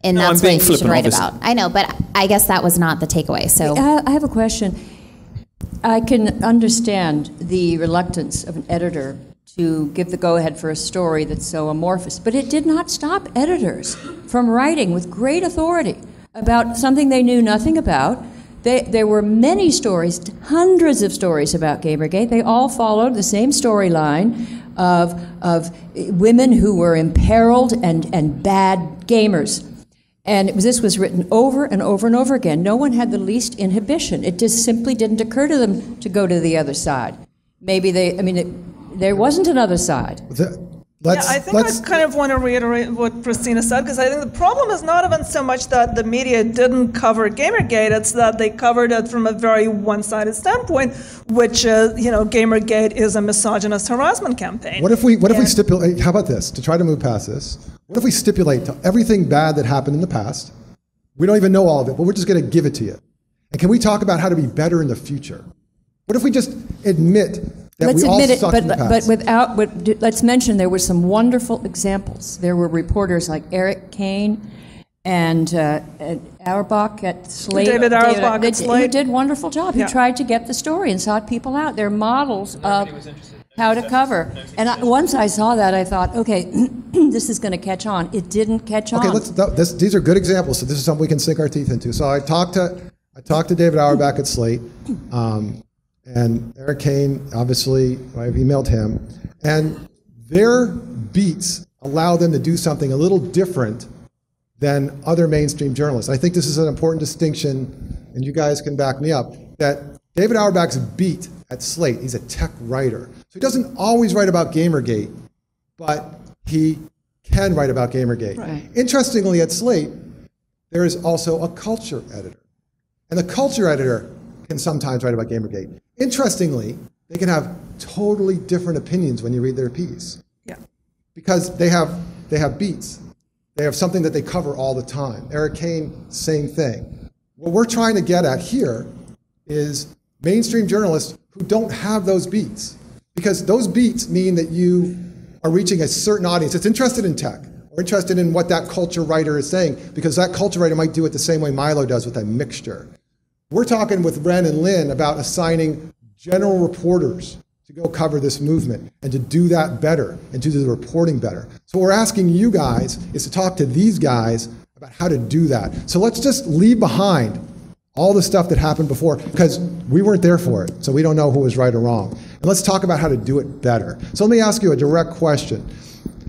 And that's what you should write about. I know, but I guess that was not the takeaway. So I have a question. I can understand the reluctance of an editor to give the go-ahead for a story that's so amorphous, but it did not stop editors from writing with great authority about something they knew nothing about, There were many stories, hundreds of stories about Gamergate. They all followed the same storyline of women who were imperiled and bad gamers. And this was written over and over and over again. No one had the least inhibition. It just simply didn't occur to them to go to the other side. Maybe there wasn't another side. I think I kind of want to reiterate what Christina said, because I think the problem is not even so much that the media didn't cover Gamergate, it's that they covered it from a very one-sided standpoint, which is, Gamergate is a misogynist harassment campaign. What if we stipulate, how about this, to try to move past this, what if we stipulate everything bad that happened in the past, we don't even know all of it, but we're just going to give it to you. And can we talk about how to be better in the future? What if we just admit that let's we all admit it, sucked in the past? Let's mention there were some wonderful examples. There were reporters like Eric Kane and Auerbach at Slate. David Auerbach at Slate. Who did a wonderful job. Who tried to get the story and sought people out. They're models of how to cover. And once I saw that, I thought, okay, this is going to catch on. It didn't catch on. Okay, these are good examples. So this is something we can sink our teeth into. So I talked to David Auerbach at Slate. And Eric Kane, obviously, I've emailed him. And their beats allow them to do something a little different than other mainstream journalists. I think this is an important distinction, and you guys can back me up, that David Auerbach's beat at Slate, he's a tech writer. So he doesn't always write about Gamergate, but he can write about Gamergate. Right. Interestingly, at Slate, there is also a culture editor. And the culture editor can sometimes write about Gamergate. Interestingly, they can have totally different opinions when you read their piece. Yeah. Because they have beats. They have something that they cover all the time. Eric Kane, same thing. What we're trying to get at here is mainstream journalists who don't have those beats. Because those beats mean that you are reaching a certain audience that's interested in tech or interested in what that culture writer is saying, because that culture writer might do it the same way Milo does with a mixture. We're talking with Ren and Lynn about assigning general reporters to go cover this movement and to do that better and to do the reporting better. So what we're asking you guys is to talk to these guys about how to do that. So let's just leave behind all the stuff that happened before, because we weren't there for it, so we don't know who was right or wrong. And let's talk about how to do it better. So let me ask you a direct question.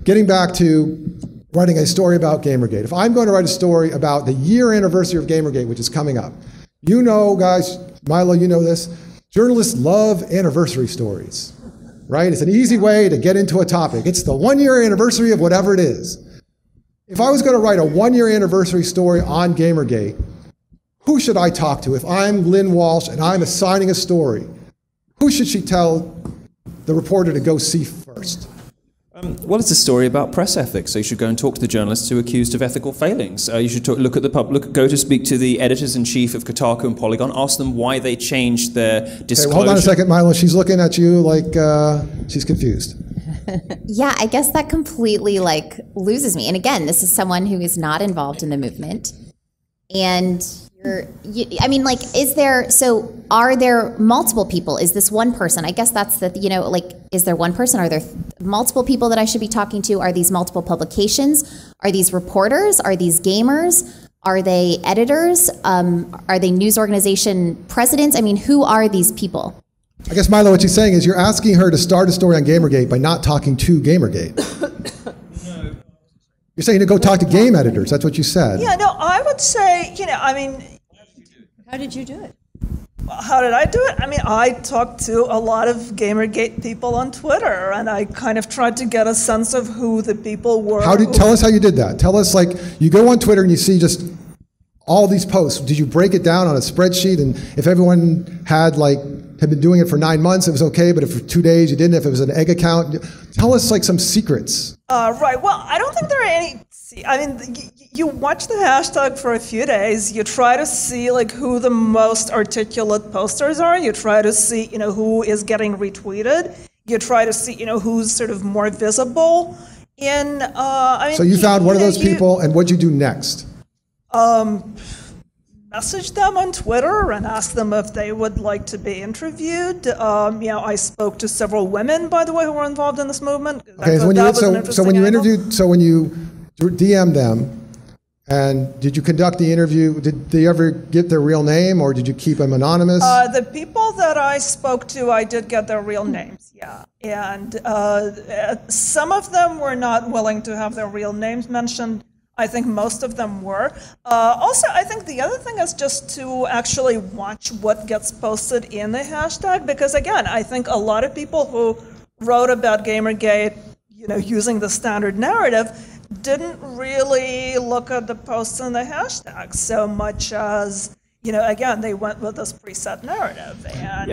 Getting back to writing a story about Gamergate. If I'm going to write a story about the year anniversary of Gamergate, which is coming up, you know, guys, Milo, you know this, journalists love anniversary stories, right? It's an easy way to get into a topic. It's the 1-year anniversary of whatever it is. If I was going to write a 1-year anniversary story on Gamergate, who should I talk to? If I'm Lynn Walsh and I'm assigning a story, who should she tell the reporter to go see first? Well, it's a story about press ethics, so you should go and talk to the journalists who are accused of ethical failings. You should look at the public, go to speak to the editors-in-chief of Kotaku and Polygon, ask them why they changed their disclosure. Okay, hold on a second, Milo. She's looking at you like she's confused. Yeah, I guess that completely loses me. And again, this is someone who is not involved in the movement. And are there multiple people? Is this one person? I guess that's is there one person? Are there multiple people that I should be talking to? Are these multiple publications? Are these reporters? Are these gamers? Are they editors? Are they news organization presidents? I mean, who are these people? I guess, Milo, what you're saying is you're asking her to start a story on Gamergate by not talking to Gamergate. You're saying to go talk to game editors. That's what you said. Yeah, no, I would say, How did you do it? How did I do it? I talked to a lot of Gamergate people on Twitter, and I kind of tried to get a sense of who the people were. Tell us how you did that. Tell us, you go on Twitter and you see just all these posts. Did you break it down on a spreadsheet? And if everyone had been doing it for 9 months, it was okay, but if for 2 days you didn't, if it was an egg account, tell us some secrets. Right, well, I don't think there are any, you watch the hashtag for a few days, you try to see who the most articulate posters are, you try to see, who is getting retweeted, you try to see, who's sort of more visible in, So you found one of those people, and what'd you do next? Message them on Twitter and ask them if they would like to be interviewed. I spoke to several women, by the way, who were involved in this movement. Okay, so when you DM'd them, And did you conduct the interview? Did they ever get their real name, or did you keep them anonymous? The people that I spoke to, I did get their real names, yeah. And some of them were not willing to have their real names mentioned. I think most of them were. Also, I think the other thing is just to actually watch what gets posted in the hashtag, because again, I think a lot of people who wrote about Gamergate, using the standard narrative, didn't really look at the posts in the hashtag so much as, again, they went with this preset narrative. And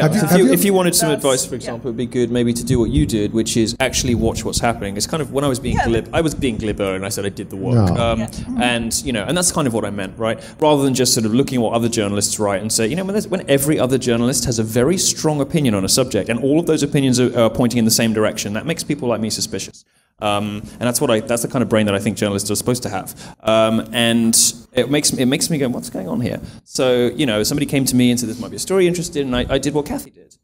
if you wanted some advice, for example, it would be good maybe to do what you did, which is actually watch what's happening. It's kind of when I was being glib, I was being glib earlier, and I said I did the work. And that's kind of what I meant, right? Rather than just sort of looking at what other journalists write and say, when every other journalist has a very strong opinion on a subject, and all of those opinions are pointing in the same direction, that makes people like me suspicious. And that's the kind of brain that I think journalists are supposed to have. And it makes me go, what's going on here? So, somebody came to me and said, this might be a story you're interested in, and I did what Kathy did.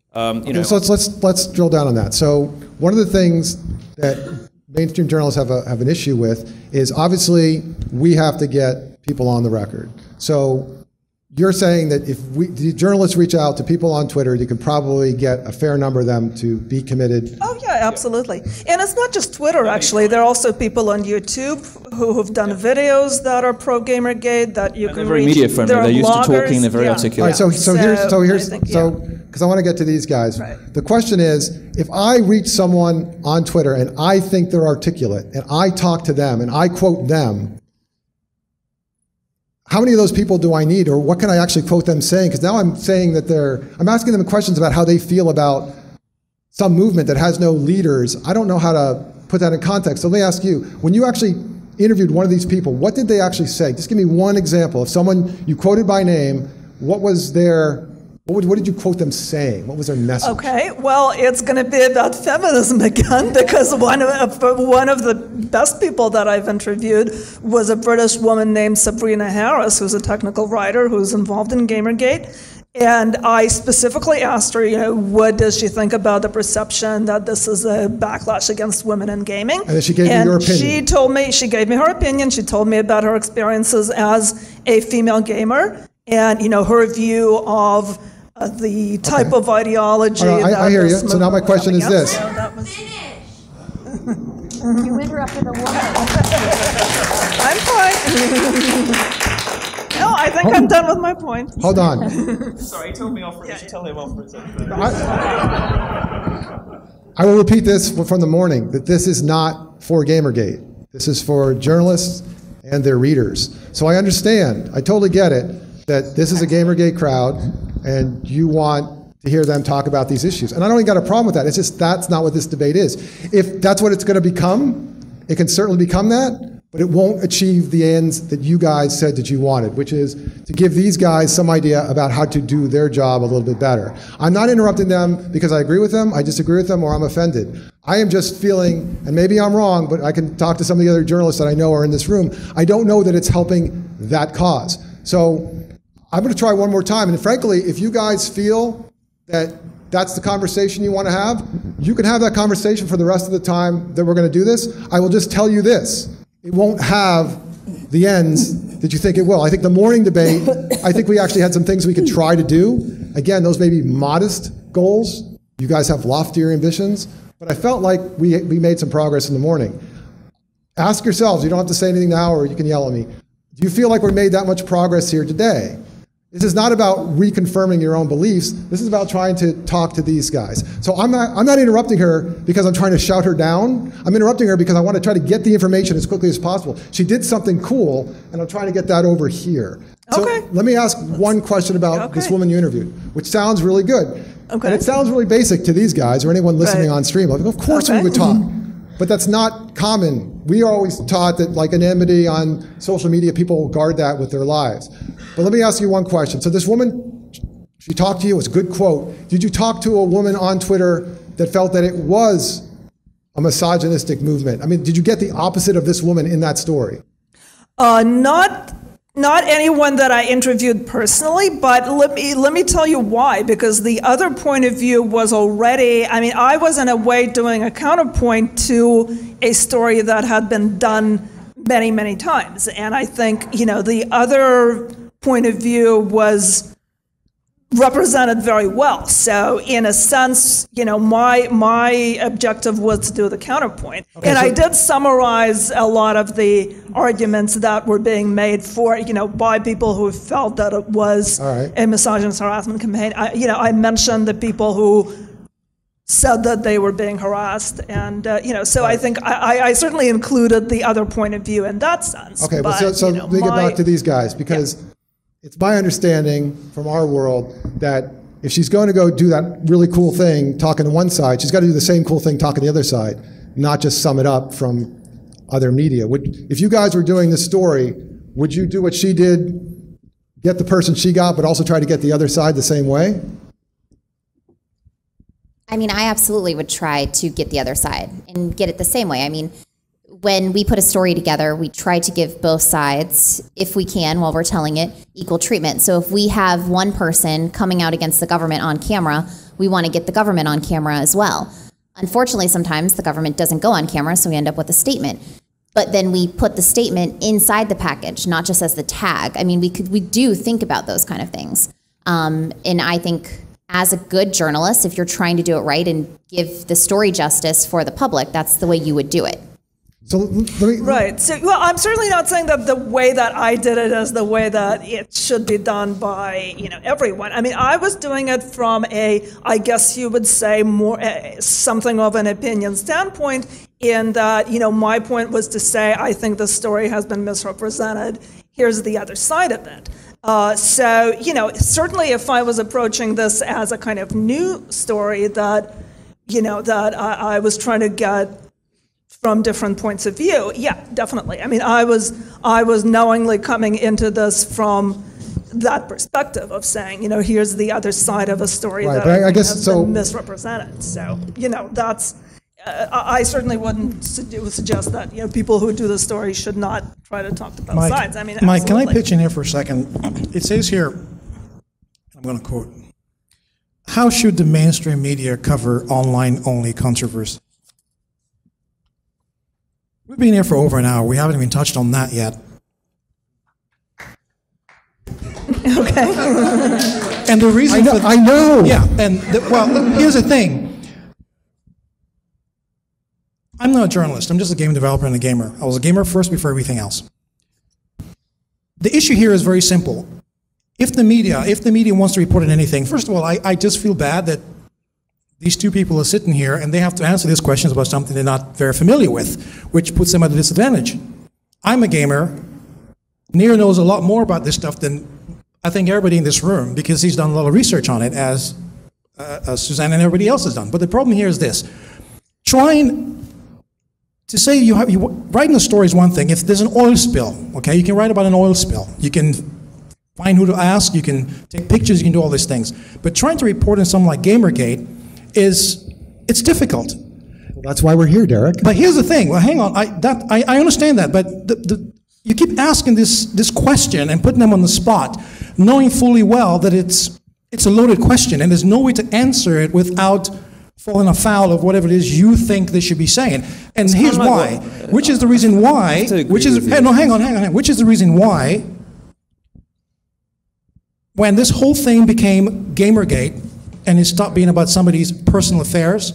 So let's drill down on that. So one of the things that mainstream journalists have an issue with is obviously we have to get people on the record. So you're saying that if the journalists reach out to people on Twitter, you can probably get a fair number of them to be committed. Oh yeah, absolutely. And it's not just Twitter, actually. There are also people on YouTube who've done videos that are pro Gamergate that you can reach. They're very media friendly. They're used to talking. They're very articulate. All right, so here's because I want to get to these guys. Right. The question is, if I reach someone on Twitter and I think they're articulate and I talk to them and I quote them, how many of those people do I need, or what can I actually quote them saying? Because now I'm saying that I'm asking them questions about how they feel about some movement that has no leaders. I don't know how to put that in context. So let me ask you, when you actually interviewed one of these people, what did they actually say? Just give me one example. If someone you quoted by name, what did you quote them saying? What was their message? Okay, well, it's going to be about feminism again, because one of the best people that I've interviewed was a British woman named Sabrina Harris, who's a technical writer who's involved in Gamergate. And I specifically asked her, what does she think about the perception that this is a backlash against women in gaming? And then she gave you your opinion. She gave me her opinion. She told me about her experiences as a female gamer and, her view of the type of ideology. I hear you. So now my question is this. You interrupted a woman. I'm fine. No, I think I'm done with my point. Hold on. Sorry, he told me off. You should tell him off for a second. I will repeat this from the morning, that this is not for Gamergate. This is for journalists and their readers. So I understand. I totally get it that this is a Gamergate crowd and you want to hear them talk about these issues. And I don't even got a problem with that. It's just that's not what this debate is. If that's what it's going to become, it can certainly become that, but it won't achieve the ends that you guys said that you wanted, which is to give these guys some idea about how to do their job a little bit better. I'm not interrupting them because I agree with them, I disagree with them, or I'm offended. I am just feeling, and maybe I'm wrong, but I can talk to some of the other journalists that I know are in this room, I don't know that it's helping that cause. So I'm going to try one more time, and frankly, if you guys feel that that's the conversation you want to have, you can have that conversation for the rest of the time that we're going to do this. I will just tell you this. It won't have the ends that you think it will. I think the morning debate, I think we actually had some things we could try to do. Again, those may be modest goals. You guys have loftier ambitions. But I felt like we made some progress in the morning. Ask yourselves, you don't have to say anything now or you can yell at me. Do you feel like we made that much progress here today? This is not about reconfirming your own beliefs. This is about trying to talk to these guys. So I'm not interrupting her because I'm trying to shout her down. I'm interrupting her because I want to try to get the information as quickly as possible. She did something cool, and I'm trying to get that over here. So let me ask one question about this woman you interviewed, which sounds really good. And it sounds really basic to these guys or anyone listening on stream. Of course we would talk. But that's not common. We are always taught that like anonymity on social media, people guard that with their lives. But let me ask you one question. So this woman, she talked to you, it was a good quote. Did you talk to a woman on Twitter that felt that it was a misogynistic movement? I mean, did you get the opposite of this woman in that story? Not anyone that I interviewed personally, but let me tell you why, because the other point of view was already, I mean, I was in a way doing a counterpoint to a story that had been done many, many times. And I think, the other point of view was represented very well. So in a sense, my objective was to do the counterpoint. Okay, and I did summarize a lot of the arguments that were being made for, by people who felt that it was a misogynist harassment campaign. I mentioned the people who said that they were being harassed, and so I think I certainly included the other point of view in that sense. Okay, but so let me get back to these guys, because it's my understanding from our world that if she's going to go do that really cool thing talking to one side, she's got to do the same cool thing talking to the other side, not just sum it up from other media. If you guys were doing this story, would you do what she did, get the person she got, but also try to get the other side the same way? I mean, I absolutely would try to get the other side and get it the same way. I mean, when we put a story together, we try to give both sides, if we can, while we're telling it, equal treatment. So if we have one person coming out against the government on camera, we want to get the government on camera as well. Unfortunately, sometimes the government doesn't go on camera, so we end up with a statement. But then we put the statement inside the package, not just as the tag. I mean, we do think about those kind of things. And I think as a good journalist, if you're trying to do it right and give the story justice for the public, that's the way you would do it. So right. So, well, I'm certainly not saying that the way that I did it is the way that it should be done by, everyone. I mean, I was doing it from I guess you would say, more something of an opinion standpoint, in that, my point was to say, I think the story has been misrepresented. Here's the other side of it. So, certainly if I was approaching this as a kind of new story that, that I was trying to get from different points of view, yeah, definitely. I mean, I was knowingly coming into this from that perspective of saying, here's the other side of a story that I guess has been misrepresented. So, that's, I certainly wouldn't suggest that, people who do the story should not try to talk to both sides. I mean, Mike, absolutely. Can I pitch in here for a second? It says here, I'm going to quote, "How should the mainstream media cover online-only controversy?" We've been here for over an hour. We haven't even touched on that yet. Okay. And the reason I know. Yeah, and well, here's the thing. I'm not a journalist. I'm just a game developer and a gamer. I was a gamer first before everything else. The issue here is very simple. If the media wants to report on anything, first of all, I just feel bad that these two people are sitting here and they have to answer these questions about something they're not very familiar with, which puts them at a disadvantage. I'm a gamer. Nir knows a lot more about this stuff than I think everybody in this room, because he's done a lot of research on it, as Suzanne and everybody else has done. But the problem here is this. Trying to say writing a story is one thing. If there's an oil spill, okay, you can write about an oil spill. You can find who to ask, you can take pictures, you can do all these things. But trying to report on something like Gamergate, it's difficult. Well, that's why we're here, Derek. But here's the thing. Well, hang on. I understand that, but you keep asking this question and putting them on the spot, knowing fully well that it's a loaded question, and there's no way to answer it without falling afoul of whatever it is you think they should be saying. And here's why. Which is the reason why. Which is hang on. Which is the reason why, when this whole thing became Gamergate, and it stopped being about somebody's personal affairs,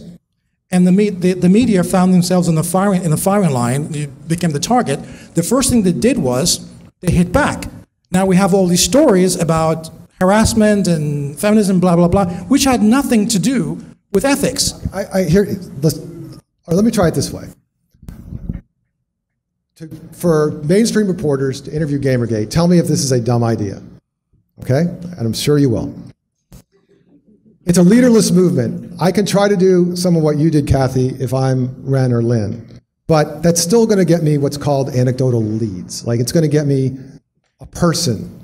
and the media found themselves in the firing line, it became the target, the first thing they did was they hit back. Now we have all these stories about harassment and feminism, blah, blah, blah, which had nothing to do with ethics. Let me try it this way. For mainstream reporters to interview Gamergate, tell me if this is a dumb idea, okay? And I'm sure you will. It's a leaderless movement. I can try to do some of what you did, Kathy, if I'm Ren or Lynn, but that's still going to get me what's called anecdotal leads. Like, it's going to get me a person.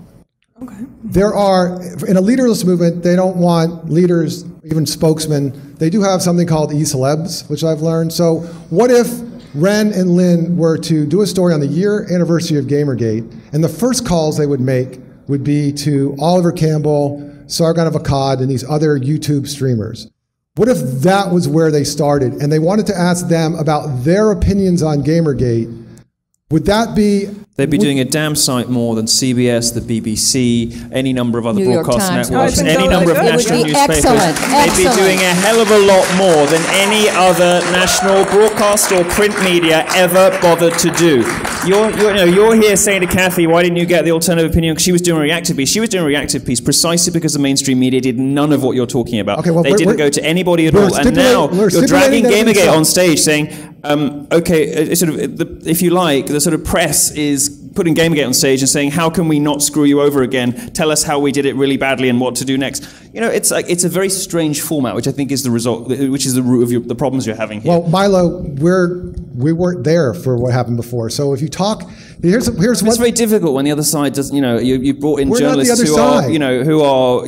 Okay. There are, in a leaderless movement, they don't want leaders, even spokesmen. They do have something called e-celebs, which I've learned. So what if Ren and Lynn were to do a story on the year anniversary of Gamergate, and the first calls they would make would be to Oliver Campbell, Sargon of Akkad, and these other YouTube streamers? What if that was where they started, and they wanted to ask them about their opinions on Gamergate, Would that be... They'd be doing a damn sight more than CBS, the BBC, any number of other New York broadcast Times. networks, I think any that number of would be national good. newspapers. Excellent, They'd be excellent. doing a hell of a lot more than any other national broadcast or print media ever bothered to do. You're here saying to Kathy, why didn't you get the alternative opinion? Because she was doing a reactive piece. She was doing a reactive piece precisely because the mainstream media did none of what you're talking about. Okay, well, they didn't go to anybody at all. And now you're dragging Gamergate on stage saying, if you like, the sort of press is putting Gamergate on stage and saying, how can we not screw you over again? Tell us how we did it really badly and what to do next. It's a very strange format, which I think is the result, which is the root of the problems you're having here. Well, Milo, we weren't there for what happened before. So if you talk, here's what... It's very difficult when the other side does. You brought in journalists who are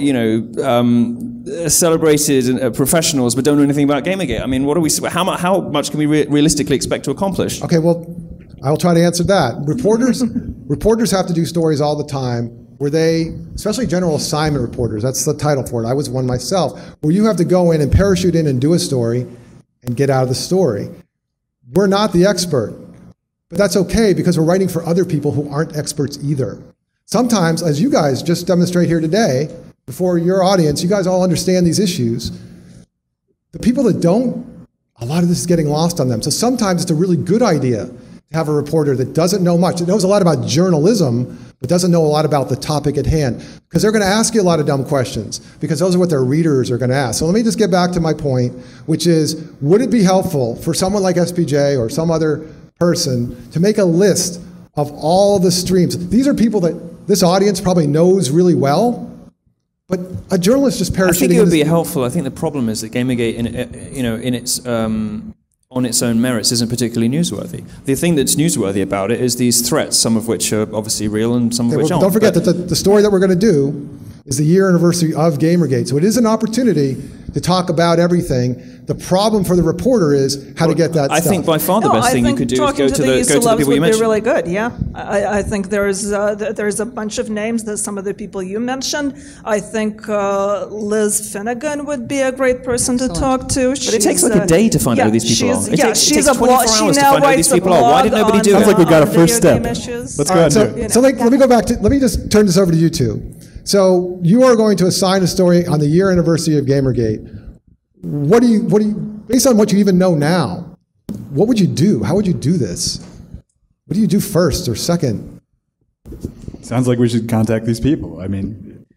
celebrated professionals but don't know anything about Gamergate. I mean, how much can we realistically expect to accomplish? Okay, well, I'll try to answer that. Reporters have to do stories all the time where they, especially general assignment reporters, that's the title for it. I was one myself, where you have to go in and parachute in and do a story and get out of the story. We're not the expert, but that's okay because we're writing for other people who aren't experts either. Sometimes, as you guys just demonstrate here today, before your audience, you guys all understand these issues. The people that don't, a lot of this is getting lost on them. So sometimes it's a really good idea to have a reporter that doesn't know much, that knows a lot about journalism, but doesn't know a lot about the topic at hand. Because they're going to ask you a lot of dumb questions, because those are what their readers are going to ask. So let me just get back to my point, which is, would it be helpful for someone like SPJ or some other person to make a list of all the streams? These are people that this audience probably knows really well, but a journalist just parachuting... I think it would be helpful. I think the problem is that Gamergate, in its on its own merits, isn't particularly newsworthy. The thing that's newsworthy about it is these threats, some of which are obviously real and some of which aren't. Don't forget that the story that we're going to do is the year anniversary of Gamergate. So it is an opportunity to talk about everything. The problem for the reporter is how to get that I stuff. think by far the best thing you could do is go to the people you mentioned. Would be really good, yeah. I think there's a bunch of names. There's some of the people you mentioned. I think Liz Finnegan would be a great person to talk to. But it takes like a day to find out who these people are. It takes she's 24 hours to find out who these people are. Why did nobody do it? Sounds like we've got a first step. Let's go ahead and do it. So let me go back to, let me just turn this over to you two. So you are going to assign a story on the year anniversary of Gamergate. What do you, based on what you even know now, what would you do? How would you do this? What do you do first or second? Sounds like we should contact these people. I mean,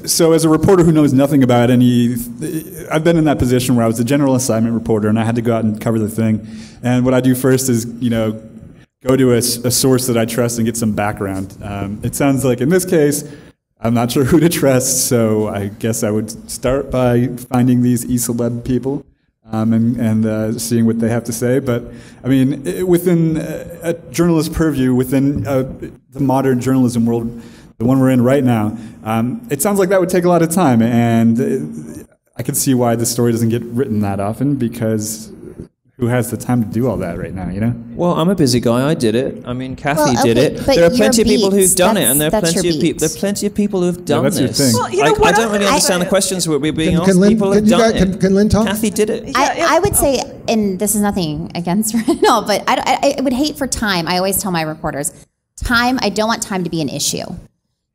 so as a reporter who knows nothing about I've been in that position where I was a general assignment reporter and I had to go out and cover the thing. And what I do first is, go to a source that I trust and get some background. It sounds like in this case, I'm not sure who to trust, so I guess I would start by finding these e-celeb people and seeing what they have to say. But, I mean, within a journalist purview, within the modern journalism world, the one we're in right now, it sounds like that would take a lot of time. And I can see why the story doesn't get written that often, because who has the time to do all that right now, Well, I'm a busy guy. I did it. I mean, Kathy did it. But there are plenty of people who've done it, and there are plenty of people who've done that's your this. thing. Well, I don't really understand the questions we're being asked. People have done it. Can Lynn talk? Kathy did it. I would say, and this is nothing against her at all, but I would hate for time. I always tell my reporters, I don't want time to be an issue.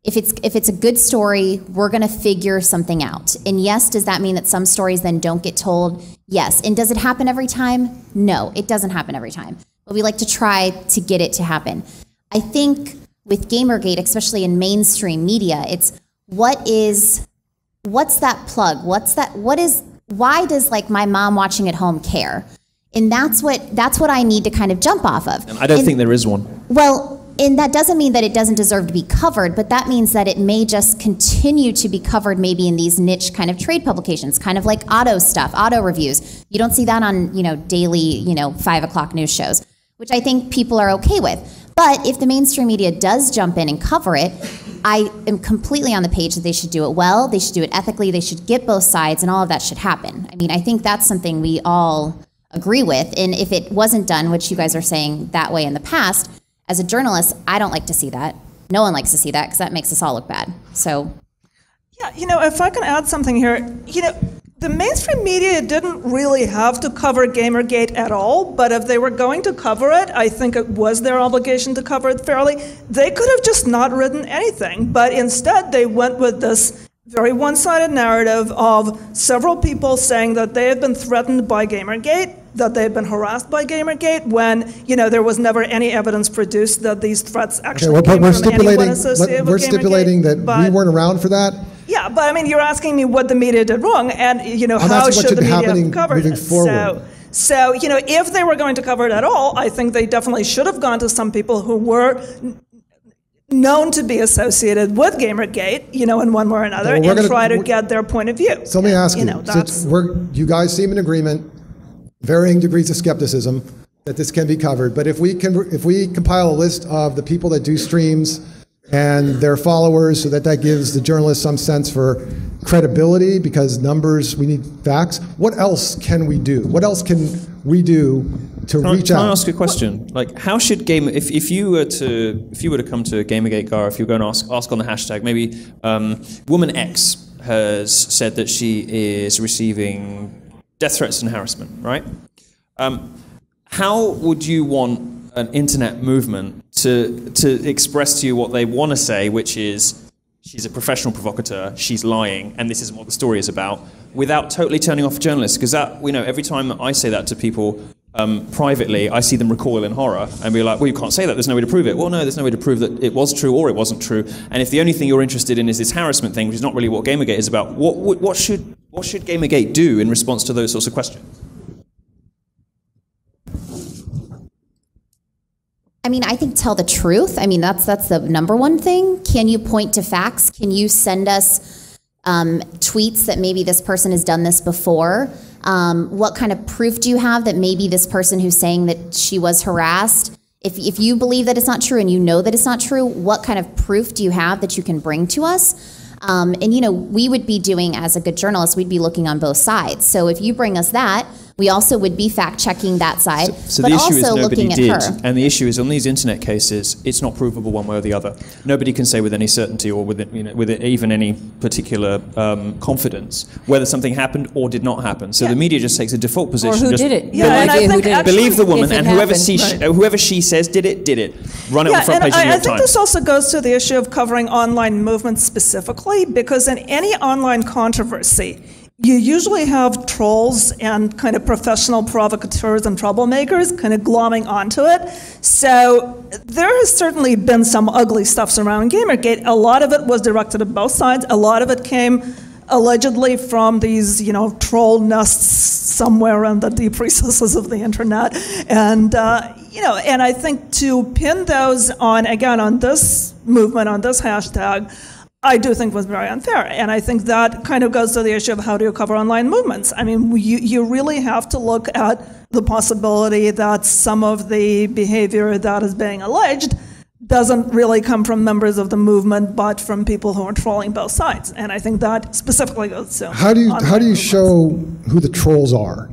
If it's a good story, we're going to figure something out. And yes, does that mean that some stories then don't get told? Yes. And does it happen every time? No, it doesn't happen every time. But we like to try to get it to happen. I think with Gamergate, especially in mainstream media, it's what's that plug? Why does like my mom watching at home care? And that's what I need to kind of jump off of. And I don't think there is one. Well, and that doesn't mean that it doesn't deserve to be covered, but that means that it may just continue to be covered maybe in these niche kind of trade publications, kind of like auto stuff, auto reviews. You don't see that on, daily, 5 o'clock news shows, which I think people are okay with. But if the mainstream media does jump in and cover it, I am completely on the page that they should do it well, they should do it ethically, they should get both sides, and all of that should happen. I mean, I think that's something we all agree with. And if it wasn't done, which you guys are saying that way in the past, as a journalist, I don't like to see that. No one likes to see that because that makes us all look bad. So, yeah, if I can add something here, The mainstream media didn't really have to cover Gamergate at all, but if they were going to cover it, I think it was their obligation to cover it fairly. They could have just not written anything, but instead they went with this very one-sided narrative of several people saying that they had been threatened by Gamergate, that they had been harassed by Gamergate, when there was never any evidence produced that these threats actually came from anyone associated with Gamergate. We're stipulating that we weren't around for that. Yeah, but I mean, you're asking me what the media did wrong, and how should the media have covered it? So if they were going to cover it at all, I think they definitely should have gone to some people who were known to be associated with Gamergate, in one way or another, and try to get their point of view. So let me ask you, since you guys seem in agreement, varying degrees of skepticism, that this can be covered, but if we compile a list of the people that do streams and their followers, so that gives the journalists some sense for credibility, because numbers, we need facts. What else can we do? What else can we do to reach out? Can I ask a question? Like, how should if you were to come to Gamergate Gar, if you were going to ask on the hashtag, maybe woman X has said that she is receiving death threats and harassment, right? How would you want an internet movement to express to you what they want to say, which is, she's a professional provocateur, she's lying, and this isn't what the story is about, without totally turning off journalists? Because every time I say that to people privately, I see them recoil in horror and be like, well, you can't say that, there's no way to prove it. Well, no, there's no way to prove that it was true or it wasn't true. And if the only thing you're interested in is this harassment thing, which is not really what Gamergate is about, what should Gamergate do in response to those sorts of questions? I mean, I think tell the truth. I mean, that's the number one thing. Can you point to facts? Can you send us tweets that maybe this person has done this before? What kind of proof do you have that maybe this person who's saying that she was harassed, if you believe that it's not true and you know that it's not true, what kind of proof do you have that you can bring to us? And we would be doing, as a good journalist, we'd be looking on both sides. So if you bring us that, we also would be fact-checking that side, so but the issue also is nobody looking did, at her. and the issue is on these internet cases, it's not provable one way or the other. Nobody can say with any certainty or with even any particular confidence whether something happened or did not happen. So the media just takes a default position. Or who did it? Yeah, and I think believe the woman, and whoever happened, she says did it. Run it on the front page of the New York I think Times. this also goes to the issue of covering online movements specifically, because in any online controversy, you usually have trolls and kind of professional provocateurs and troublemakers kind of glomming onto it. So there has certainly been some ugly stuff surrounding Gamergate. A lot of it was directed at both sides. A lot of it came allegedly from these, troll nests somewhere in the deep recesses of the internet. And, and I think to pin those on this movement, on this hashtag, I do think was very unfair. And I think that kind of goes to the issue of how do you cover online movements. I mean, you really have to look at the possibility that some of the behavior that is being alleged doesn't really come from members of the movement, but from people who are trolling both sides. And I think that specifically goes to how do you show who the trolls are?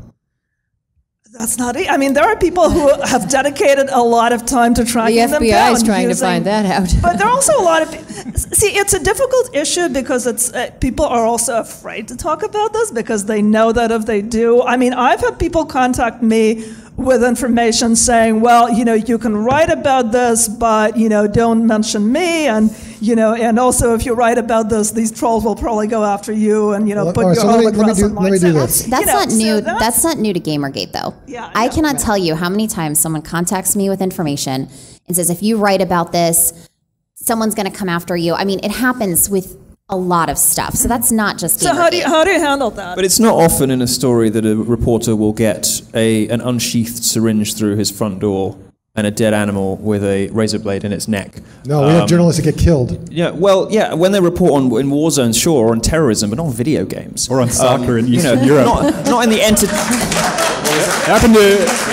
That's not it. I mean, there are people who have dedicated a lot of time to tracking them down. The FBI is trying to find that out. But there are also a lot of see, it's a difficult issue because it's people are also afraid to talk about this because they know that if they do, I mean, I've had people contact me with information saying, well, you can write about this, but, don't mention me. And, and also if you write about this, these trolls will probably go after you and, put your whole address on mine. That's not new. That's not new to Gamergate, though. Yeah, I cannot tell you how many times someone contacts me with information and says, if you write about this, someone's going to come after you. I mean, it happens with a lot of stuff. So that's not just Gamergate. So how do you handle that? But it's not often in a story that a reporter will get an unsheathed syringe through his front door and a dead animal with a razor blade in its neck. No, we have journalists that get killed. Yeah, well, yeah, when they report in war zones, sure, or on terrorism, but not on video games. Or on soccer in Eastern Europe. Not in the It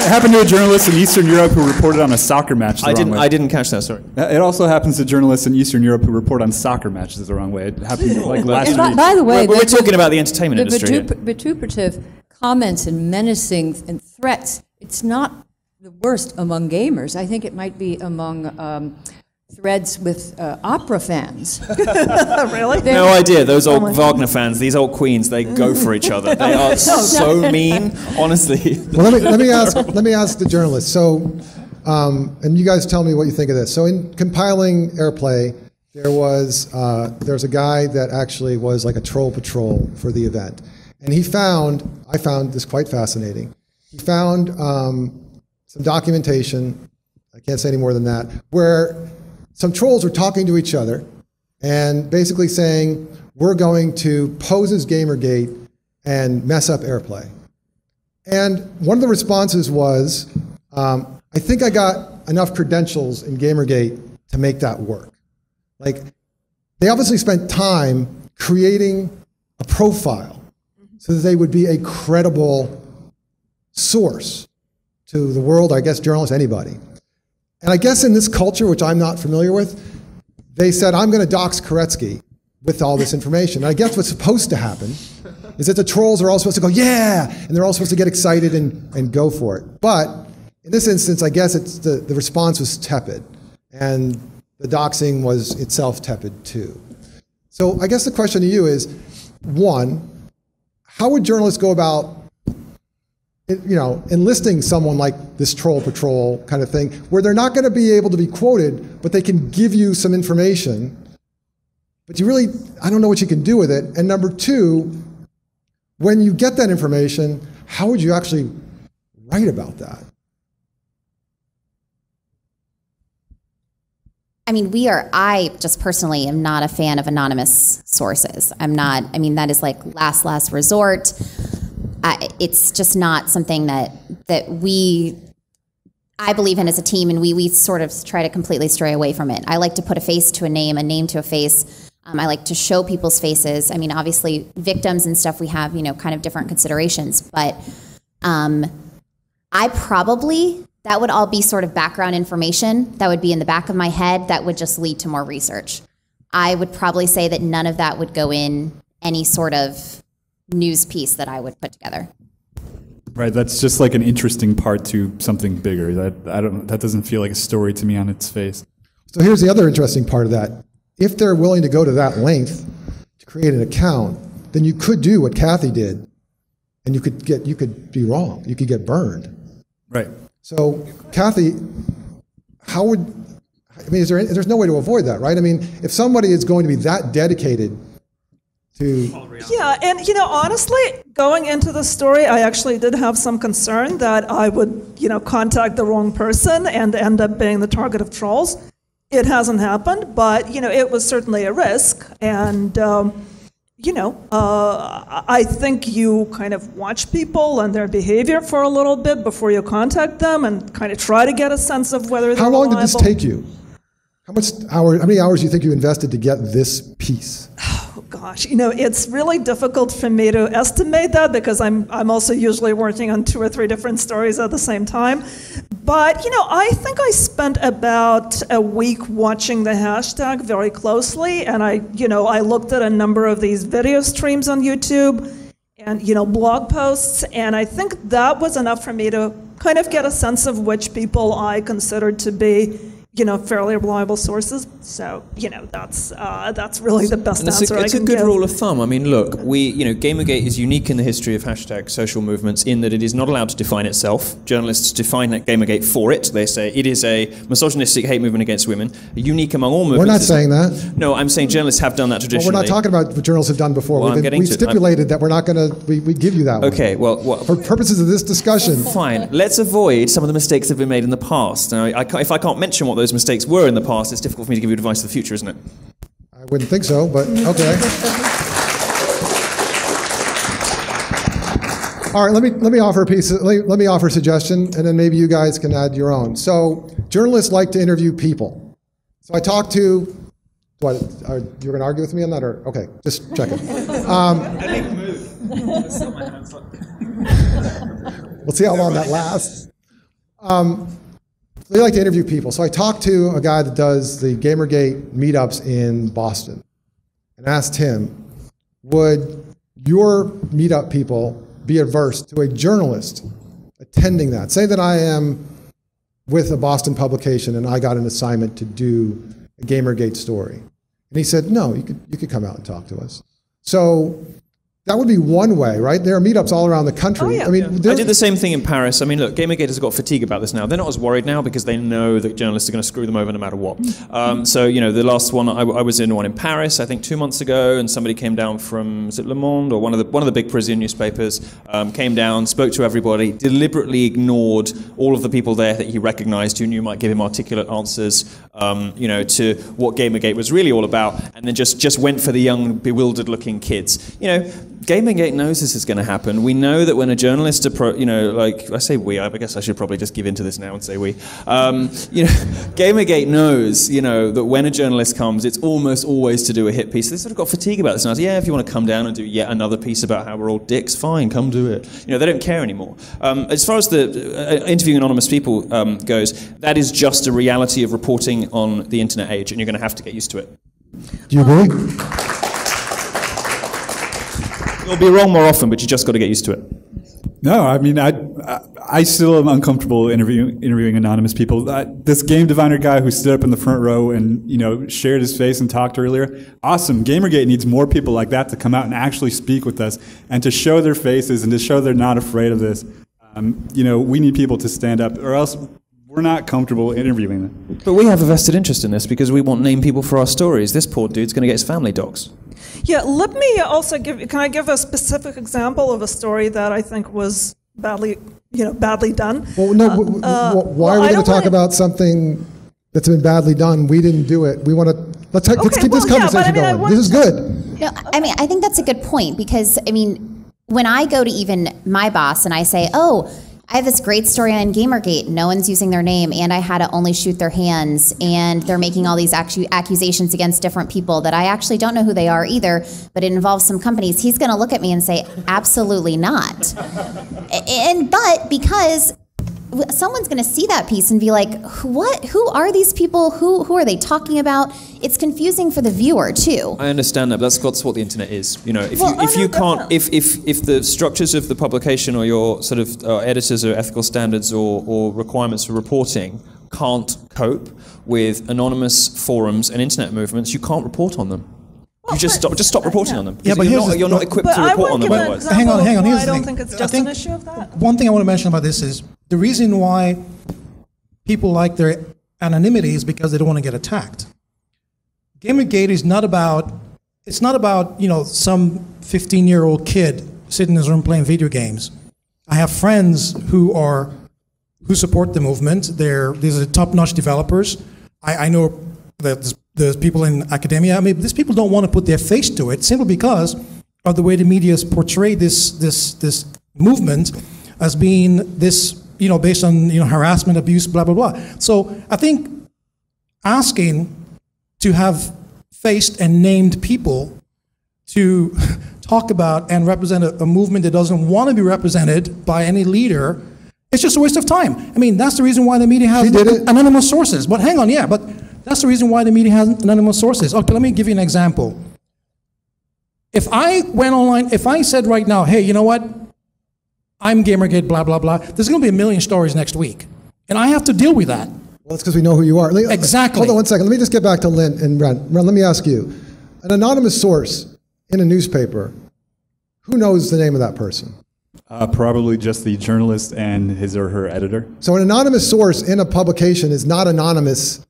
happened to a journalist in Eastern Europe who reported on a soccer match the wrong way. I didn't catch that, sorry. It also happens to journalists in Eastern Europe who report on soccer matches the wrong way. It happened last week. By the way, we're talking about the entertainment industry. Vituperative comments and menacing and threats, it's not the worst among gamers. I think it might be among threads with opera fans. Really? No idea. Those old Wagner fans, these old queens, they go for each other. They are so mean, honestly. Well, let me ask the journalists. So, and you guys tell me what you think of this. So, in compiling Airplay, there's a guy that actually was like a troll patrol for the event, and I found this quite fascinating. He found some documentation. I can't say any more than that, where some trolls were talking to each other and basically saying, we're going to pose as Gamergate and mess up Airplay. And one of the responses was, I think I got enough credentials in Gamergate to make that work. Like, they obviously spent time creating a profile so that they would be a credible source to the world, I guess journalists, anybody. And I guess in this culture, which I'm not familiar with, they said, I'm going to dox Koretsky with all this information. And I guess what's supposed to happen is that the trolls are all supposed to go, yeah, and they're all supposed to get excited and go for it. But in this instance, I guess the response was tepid, and the doxing was itself tepid too. So I guess the question to you is, one, how would journalists go about enlisting someone like this troll patrol kind of thing, where they're not going to be able to be quoted, but they can give you some information, but I don't know what you can do with it. And number two, when you get that information, how would you actually write about that? I mean, I just personally am not a fan of anonymous sources. That is like last resort. It's just not something that I believe in as a team, and we sort of try to completely stray away from it. I like to put a face to a name to a face. I like to show people's faces. I mean, obviously, victims and stuff, we have, kind of different considerations, but that would all be sort of background information that would be in the back of my head that would just lead to more research. I would probably say that none of that would go in any sort of news piece that I would put together. Right, that's just like an interesting part to something bigger. That doesn't feel like a story to me on its face. So here's the other interesting part of that. If they're willing to go to that length to create an account, then you could do what Kathy did, and you could be wrong. You could get burned. Right. So Kathy, there's no way to avoid that, right? I mean, if somebody is going to be that dedicated to... Yeah, and honestly, going into the story, I actually did have some concern that I would, contact the wrong person and end up being the target of trolls. It hasn't happened, but, it was certainly a risk. And, I think you kind of watch people and their behavior for a little bit before you contact them and kind of try to get a sense of whether they're How long reliable. did this take you? How many hours do you think you invested to get this piece? Oh gosh, it's really difficult for me to estimate that because I'm also usually working on 2 or 3 different stories at the same time. But I think I spent about a week watching the hashtag very closely, and I looked at a number of these video streams on YouTube and blog posts, and I think that was enough for me to kind of get a sense of which people I considered to be fairly reliable sources. So, that's really the best answer I can give. It's a good rule of thumb. I mean, look, Gamergate is unique in the history of hashtag social movements in that it is not allowed to define itself. Journalists define Gamergate for it. They say it is a misogynistic hate movement against women, unique among all movements. We're not saying that. No, I'm saying journalists have done that traditionally. Well, we're not talking about what journalists have done before. Well, we've stipulated that we're not going to, we give you that one. Okay, well... For purposes of this discussion. Fine. Let's avoid some of the mistakes that have been made in the past. Now, if I can't mention what those mistakes were in the past, it's difficult for me to give you advice for the future, isn't it? I wouldn't think so, but okay. All right, let me offer a piece. Let me offer a suggestion, and then maybe you guys can add your own. So journalists like to interview people. So I talked to. What? You're going to argue with me on that, or okay? Just check it. I didn't move. Still my hands up. We'll see how long that lasts. They like to interview people. So I talked to a guy that does the Gamergate meetups in Boston and asked him, would your meetup people be averse to a journalist attending that? Say that I am with a Boston publication and I got an assignment to do a Gamergate story? And he said, no, you could come out and talk to us. So that would be one way, right? There are meetups all around the country. Oh, yeah. I mean, I did the same thing in Paris. I mean, look, Gamergate has got fatigue about this now. They're not as worried now because they know that journalists are going to screw them over no matter what. So, you know, the last one, I was in one in Paris, I think 2 months ago, and somebody came down from, is it Le Monde, or one of the big Parisian newspapers, came down, spoke to everybody, deliberately ignored all of the people there that he recognized who knew might give him articulate answers, you know, to what Gamergate was really all about, and then just went for the young, bewildered-looking kids. You know, Gamergate knows this is going to happen. We know that when a journalist, you know, like I say we, I guess I should probably just give into this now and say we. You know, Gamergate knows, you know, that when a journalist comes, it's almost always to do a hit piece. They sort of got fatigue about this now. So, yeah, if you want to come down and do yet another piece about how we're all dicks, fine, come do it. You know, they don't care anymore. As far as the interviewing anonymous people goes, that is just a reality of reporting on the internet age, and you're going to have to get used to it. Do you agree? You'll be wrong more often, but you just got to get used to it. No, I mean, I still am uncomfortable interviewing anonymous people. This game diviner guy who stood up in the front row and, you know, shared his face and talked earlier, awesome. Gamergate needs more people like that to come out and actually speak with us and to show their faces and to show they're not afraid of this. You know, we need people to stand up, or else we're not comfortable interviewing them. But we have a vested interest in this because we want named people for our stories. This poor dude's going to get his family docs. Yeah, let me also can I give a specific example of a story that I think was badly done? Well, no, why are we going to talk about something that's been badly done? We didn't do it. We want to, let's keep this conversation going. This is good. No, I mean, I think that's a good point because, I mean, when I go to even my boss and I say, oh, I have this great story on Gamergate, no one's using their name, and I had to only shoot their hands, and they're making all these accusations against different people that I actually don't know who they are either, but it involves some companies. He's going to look at me and say, absolutely not. But because someone's going to see that piece and be like, what? Who are these people? Who are they talking about? It's confusing for the viewer too. I understand that, but that's what the internet is. You know, if the structures of the publication or your sort of editors or ethical standards or requirements for reporting can't cope with anonymous forums and internet movements, you can't report on them. You just stop reporting on them. Yeah, but you're not equipped to report on them otherwise. Hang on. Here's the thing. I don't think it's just an issue of that. One thing I want to mention about this is the reason why people like their anonymity is because they don't want to get attacked. Gamergate is not about, you know, some 15-year-old kid sitting in his room playing video games. I have friends who support the movement. These are top-notch developers. I know that there's people in academia. I mean, these people don't want to put their face to it simply because of the way the media has portrayed this movement as being this, you know, based on, you know, harassment, abuse, blah, blah, blah. So I think asking to have faced and named people to talk about and represent a movement that doesn't want to be represented by any leader, it's just a waste of time. I mean, that's the reason why the media has anonymous sources. But hang on, yeah, but that's the reason why the media has anonymous sources. Okay, let me give you an example. If I went online, if I said right now, hey, you know what? I'm Gamergate, blah, blah, blah. There's going to be 1 million stories next week. And I have to deal with that. Well, that's because we know who you are. Exactly. Hold on 1 second. Let me just get back to Lynn and Ren. Ren, let me ask you. An anonymous source in a newspaper, who knows the name of that person? Probably just the journalist and his or her editor. So an anonymous source in a publication is not anonymous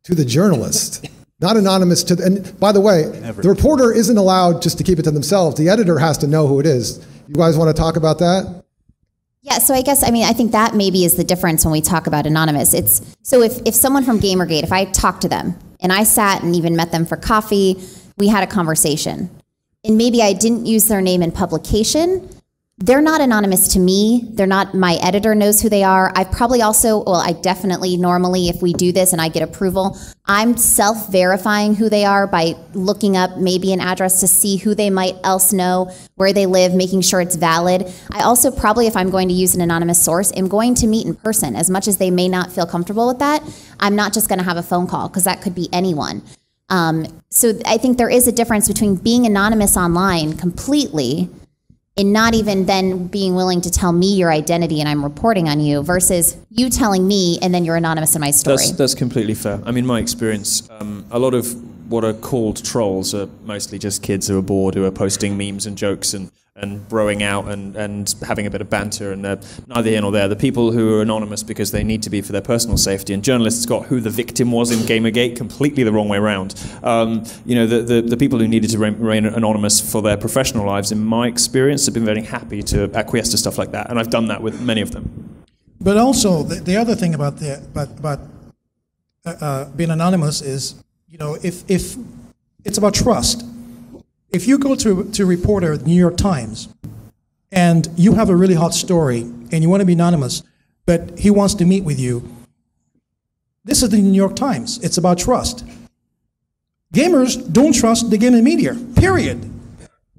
to the journalist. Not anonymous to, and by the way, the reporter isn't allowed just to keep it to themselves. The editor has to know who it is. You guys want to talk about that? Yeah, so I guess, I mean, I think that maybe is the difference when we talk about anonymous. It's, so if someone from Gamergate, if I talked to them and I sat and even met them for coffee, we had a conversation, and maybe I didn't use their name in publication, they're not anonymous to me. They're not, my editor knows who they are. I probably also, well, I definitely normally, if we do this and I get approval, I'm self-verifying who they are by looking up maybe an address to see who they might else know, where they live, making sure it's valid. I also probably, if I'm going to use an anonymous source, am going to meet in person. As much as they may not feel comfortable with that, I'm not just gonna have a phone call, because that could be anyone. So I think there is a difference between being anonymous online completely and not even then being willing to tell me your identity and I'm reporting on you versus you telling me and then you're anonymous in my story. That's completely fair. I mean, my experience, a lot of what are called trolls are mostly just kids who are bored, who are posting memes and jokes and broing out and having a bit of banter, and they're neither here nor there. The people who are anonymous because they need to be for their personal safety, and journalists got who the victim was in Gamergate completely the wrong way around. The people who needed to remain anonymous for their professional lives, in my experience, have been very happy to acquiesce to stuff like that, and I've done that with many of them. But also, the other thing about being anonymous is, if it's about trust. If you go to a reporter at the New York Times and you have a really hot story and you want to be anonymous, but he wants to meet with you, this is the New York Times. It's about trust. Gamers don't trust the gaming media, period.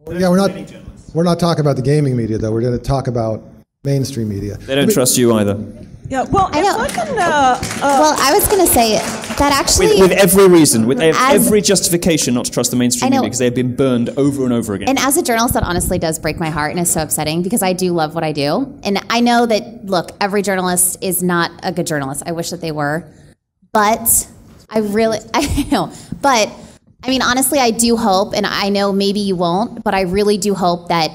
Yeah, we're not talking about the gaming media, though. We're going to talk about mainstream media. They don't trust you either. Yeah, well, I know. Well, I was going to say that actually... With every reason, with every justification not to trust the mainstream media, because they have been burned over and over again. And as a journalist, that honestly does break my heart and is so upsetting because I do love what I do. And I know that, look, every journalist is not a good journalist. I wish that they were. But I know. But, I mean, honestly, I do hope, and I know maybe you won't, but I really do hope that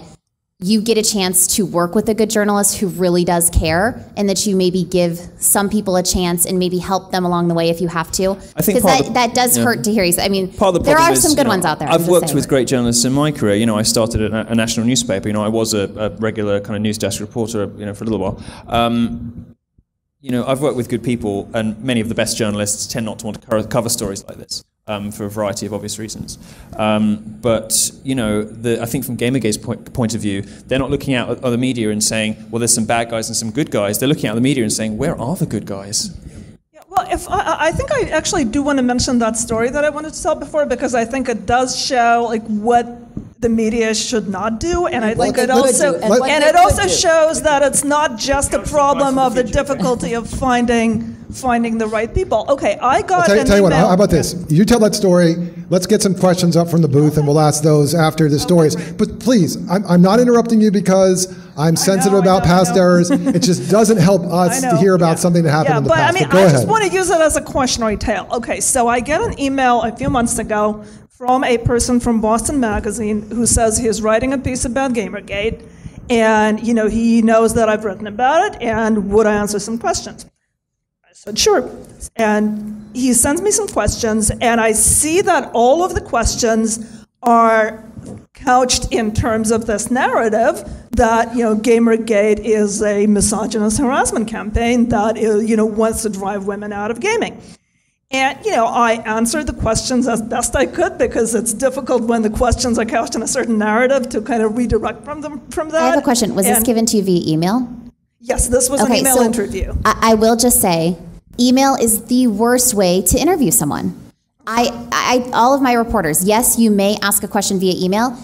you get a chance to work with a good journalist who really does care, and that you maybe give some people a chance and maybe help them along the way if you have to. I think that does hurt to hear. I mean, part of the there are is, some good ones out there. I've worked with great journalists in my career. I started at a national newspaper. I was a regular kind of news desk reporter, for a little while. I've worked with good people, and many of the best journalists tend not to want to cover stories like this. For a variety of obvious reasons. But I think from Gamergate's point of view, they're not looking out at other media and saying, well, there's some bad guys and some good guys. They're looking at the media and saying, where are the good guys? Yeah, well, I think I actually do want to mention that story that I wanted to tell before, because I think it does show what the media should not do, and I think it also shows that it's not just a problem of the difficulty of finding the right people. Okay, I got an tell you what, email. how about this? You tell that story, let's get some questions up from the booth, and we'll ask those after the stories. But please, I'm not interrupting you because I'm sensitive about past errors. It just doesn't help us to hear about something that happened in the past. But I just want to use it as a cautionary tale. Okay, so I get an email a few months ago from a person from Boston Magazine who says he is writing a piece about Gamergate, and he knows that I've written about it, and would I answer some questions? I said sure, and he sends me some questions, and I see that all of the questions are couched in terms of this narrative that Gamergate is a misogynist harassment campaign that wants to drive women out of gaming. And, I answered the questions as best I could, because it's difficult when the questions are couched in a certain narrative to kind of redirect from that. I have a question. Was this given to you via email? Yes, this was an email interview. I will just say, email is the worst way to interview someone. All of my reporters, yes, you may ask a question via email.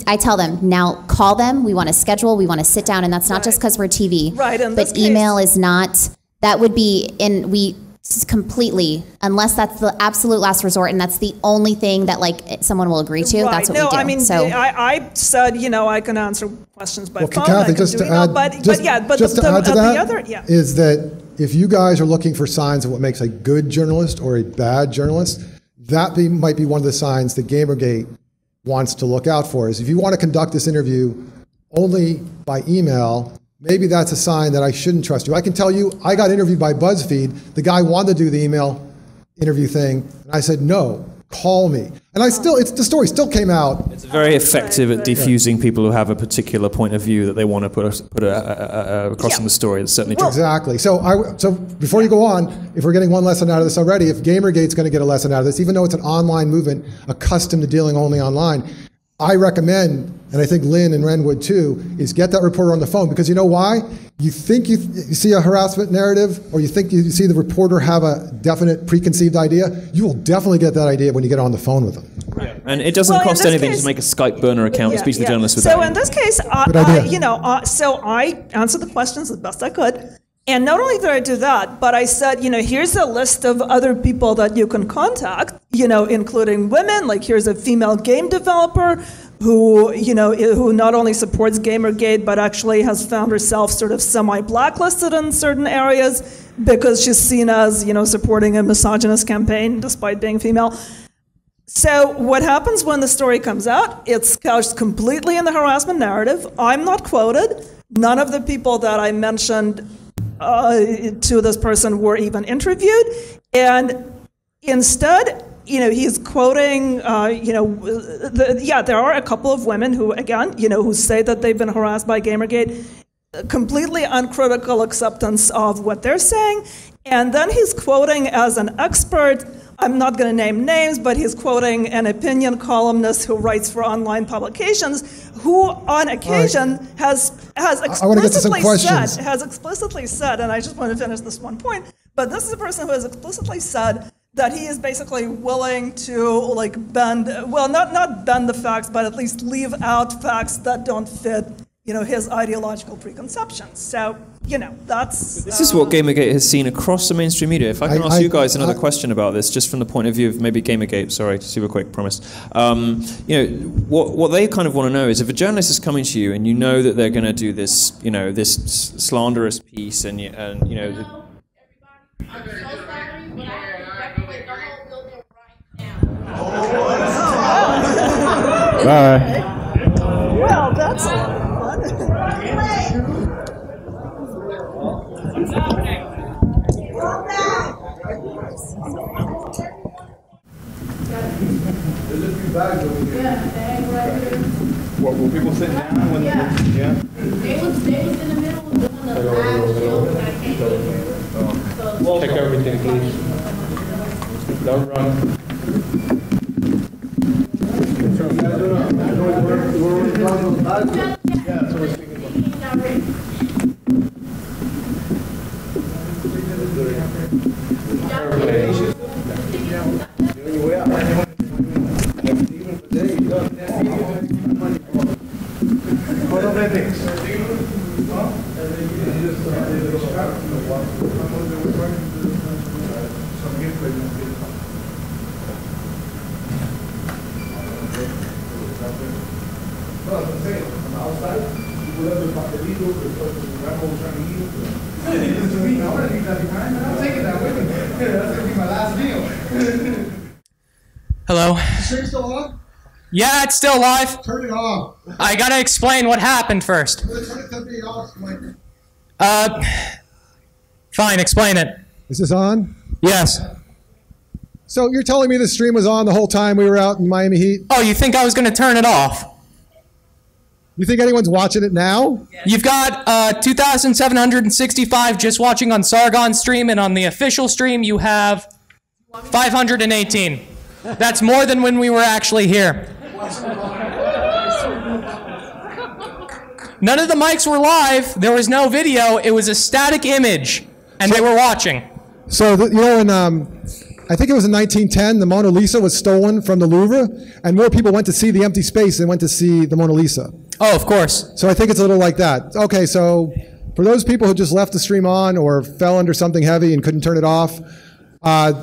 I tell them, now call them, we want to schedule, we want to sit down, and that's not just because we're TV. Right, but email is not, that would be, completely, unless that's the absolute last resort, and that's the only thing that someone will agree to. Right. That's what we do. I mean, I said I can answer questions by phone. Kathy, just to add to that, is that if you guys are looking for signs of what makes a good journalist or a bad journalist, that might be one of the signs that Gamergate wants to look out for. Is if you want to conduct this interview only by email, maybe that's a sign that I shouldn't trust you. I can tell you, I got interviewed by BuzzFeed. The guy wanted to do the email interview thing, and I said, no, call me. And the story still came out. It's very effective at diffusing people who have a particular point of view that they want to put across in the story. It's certainly true. Exactly. So before you go on, if we're getting one lesson out of this already, if Gamergate's going to get a lesson out of this, even though it's an online movement accustomed to dealing only online, I recommend, and I think Lynn and Ren would too, is get that reporter on the phone, because you know why? You think you see a harassment narrative, or you think you see the reporter have a definite preconceived idea, you will definitely get that idea when you get on the phone with them. Right. And it doesn't cost anything to make a Skype burner account and speak to the journalist with that. So in this case, so I answered the questions as best I could. And not only did I do that, but I said, here's a list of other people that you can contact, including women. Like, here's a female game developer who, who not only supports Gamergate, but actually has found herself sort of semi-blacklisted in certain areas because she's seen as, supporting a misogynist campaign despite being female. So what happens when the story comes out? It's couched completely in the harassment narrative. I'm not quoted. None of the people that I mentioned to this person were even interviewed. And instead, he's quoting, there are a couple of women who, again, who say that they've been harassed by Gamergate, completely uncritical acceptance of what they're saying. And then he's quoting as an expert, I'm not going to name names, but he's quoting an opinion columnist who writes for online publications, who on occasion has explicitly said, and I just want to finish this one point, but this is a person who has explicitly said that he is basically willing to bend, well, not bend the facts, but at least leave out facts that don't fit, his ideological preconceptions. So, that's... This is what Gamergate has seen across the mainstream media. If I can ask you guys another question about this, just from the point of view of maybe Gamergate, sorry, super quick, promise. What they kind of want to know is if a journalist is coming to you and you know that they're going to do this, this slanderous piece and Bye. Well, that's a lot of fun. What, will people sit down when yeah. They was in the middle of doing the live show when I came in here. So check everything, please. Don't run. Hello? Is the still on? Yeah, it's still live. Turn it off. I gotta explain what happened first. Fine, explain it. Is this on? Yes. So you're telling me the stream was on the whole time we were out in Miami Heat? Oh, you think I was gonna turn it off? You think anyone's watching it now? You've got 2,765 just watching on Sargon's stream, and on the official stream you have 518. That's more than when we were actually here. None of the mics were live. There was no video. It was a static image, and they were watching. So, in I think it was in 1910, the Mona Lisa was stolen from the Louvre, and more people went to see the empty space than went to see the Mona Lisa. Oh, of course. So I think it's a little like that. Okay, so for those people who just left the stream on or fell under something heavy and couldn't turn it off, I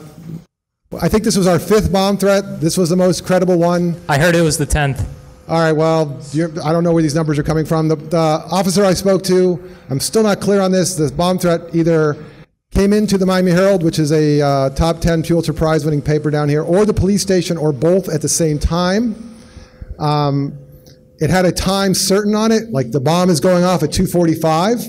think this was our 5th bomb threat. This was the most credible one. I heard it was the 10th. All right, well, I don't know where these numbers are coming from. The officer I spoke to, I'm still not clear on this. The bomb threat either came into the Miami Herald, which is a top 10 Pulitzer Prize winning paper down here, or the police station, or both at the same time. It had a time certain on it, like the bomb is going off at 2:45.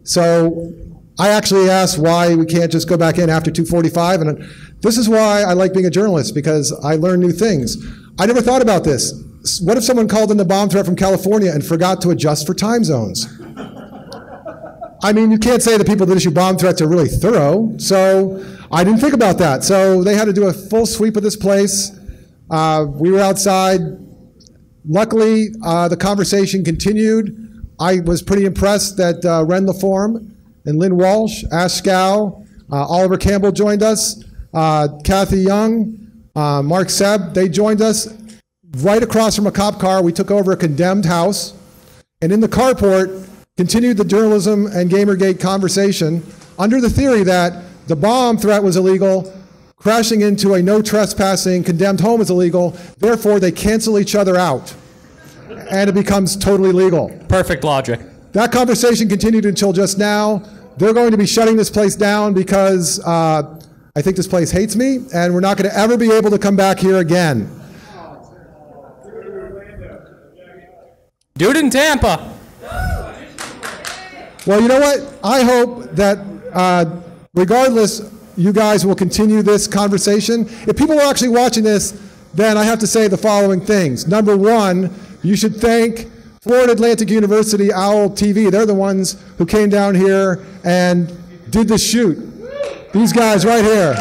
So I actually asked why we can't just go back in after 2:45, and this is why I like being a journalist, because I learn new things. I never thought about this. What if someone called in the bomb threat from California and forgot to adjust for time zones? I mean, you can't say the people that issue bomb threats are really thorough, so I didn't think about that. So they had to do a full sweep of this place. We were outside. Luckily, the conversation continued. I was pretty impressed that Ren LaForme and Lynn Walsh, Ash Scow, Oliver Campbell joined us, Kathy Young, Mark Sebb, they joined us. Right across from a cop car, we took over a condemned house, and in the carport, continued the journalism and Gamergate conversation under the theory that the bomb threat was illegal, crashing into a no trespassing condemned home is illegal, therefore they cancel each other out. and it becomes totally legal. Perfect logic. That conversation continued until just now. They're going to be shutting this place down because I think this place hates me, and we're not going to ever be able to come back here again. Do it in Tampa. Well, you know what? I hope that regardless, you guys will continue this conversation. If people are actually watching this, then I have to say the following things. Number one, you should thank Florida Atlantic University OWL TV. They're the ones who came down here and did the shoot. These guys right here.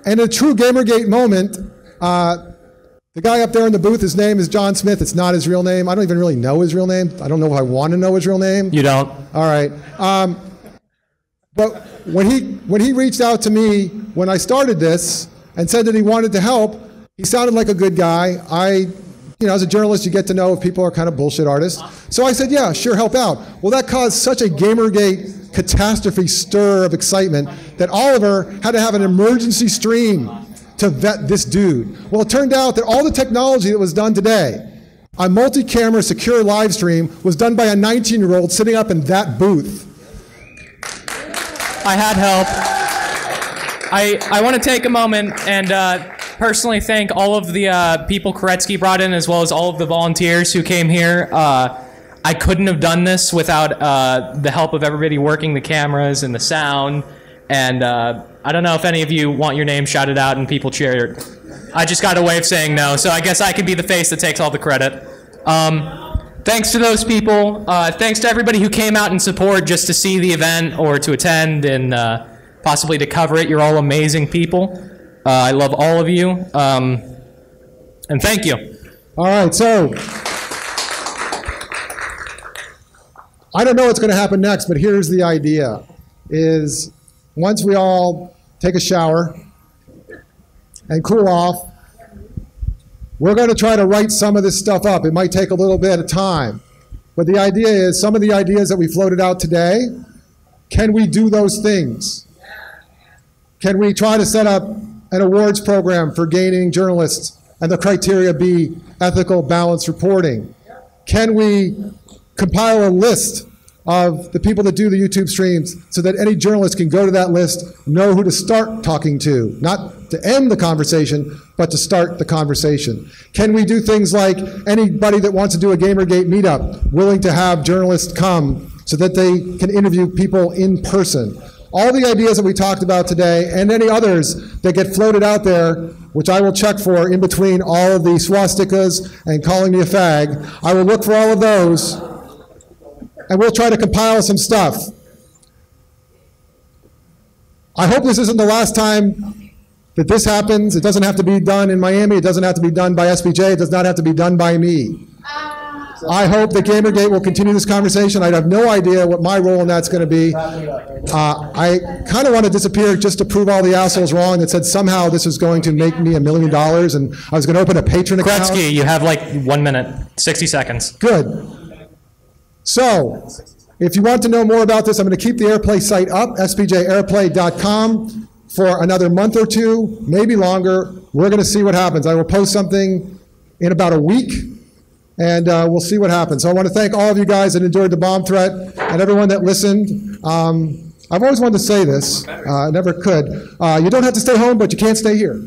And a true Gamergate moment, the guy up there in the booth, his name is John Smith. It's not his real name. I don't even really know his real name. I don't know if I want to know his real name. You don't? All right. But when he reached out to me when I started this and said that he wanted to help, he sounded like a good guy. As a journalist, you get to know if people are kind of bullshit artists. So I said, yeah, sure, help out. Well, that caused such a Gamergate catastrophe stir of excitement that Oliver had to have an emergency stream to vet this dude. Well, it turned out that all the technology that was done today, a multi-camera secure live stream, was done by a 19-year-old sitting up in that booth. I had help. I want to take a moment and personally thank all of the people Koretsky brought in, as well as all of the volunteers who came here. I couldn't have done this without the help of everybody working the cameras and the sound. And I don't know if any of you want your name shouted out and people cheered. I just got a way of saying no, so I guess I could be the face that takes all the credit. Thanks to those people. Thanks to everybody who came out in support just to see the event or to attend and possibly to cover it. You're all amazing people. I love all of you. And thank you. All right, so I don't know what's going to happen next, but here's the idea, is once we all take a shower and cool off, we're going to try to write some of this stuff up. It might take a little bit of time. But the idea is, some of the ideas that we floated out today, can we do those things? Can we try to set up an awards program for gaining journalists and the criteria be ethical, balanced reporting? Can we compile a list of the people that do the YouTube streams so that any journalist can go to that list, know who to start talking to, not to end the conversation, but to start the conversation? Can we do things like anybody that wants to do a Gamergate meetup, willing to have journalists come so that they can interview people in person? All the ideas that we talked about today, and any others that get floated out there, which I will check for in between all of the swastikas and calling me a fag, I will look for all of those, and we'll try to compile some stuff. I hope this isn't the last time that this happens. It doesn't have to be done in Miami. It doesn't have to be done by SPJ. It does not have to be done by me. I hope that Gamergate will continue this conversation. I have no idea what my role in that's going to be. I kind of want to disappear just to prove all the assholes wrong that said somehow this was going to make me $1 million and I was going to open a Patreon account. Koretsky, you have like 1 minute, 60 seconds. Good. So, if you want to know more about this, I'm going to keep the Airplay site up, spjairplay.com, for another month or two, maybe longer. We're going to see what happens. I will post something in about a week, and we'll see what happens. So I want to thank all of you guys that endured the bomb threat and everyone that listened. I've always wanted to say this. I never could. You don't have to stay home, but you can't stay here.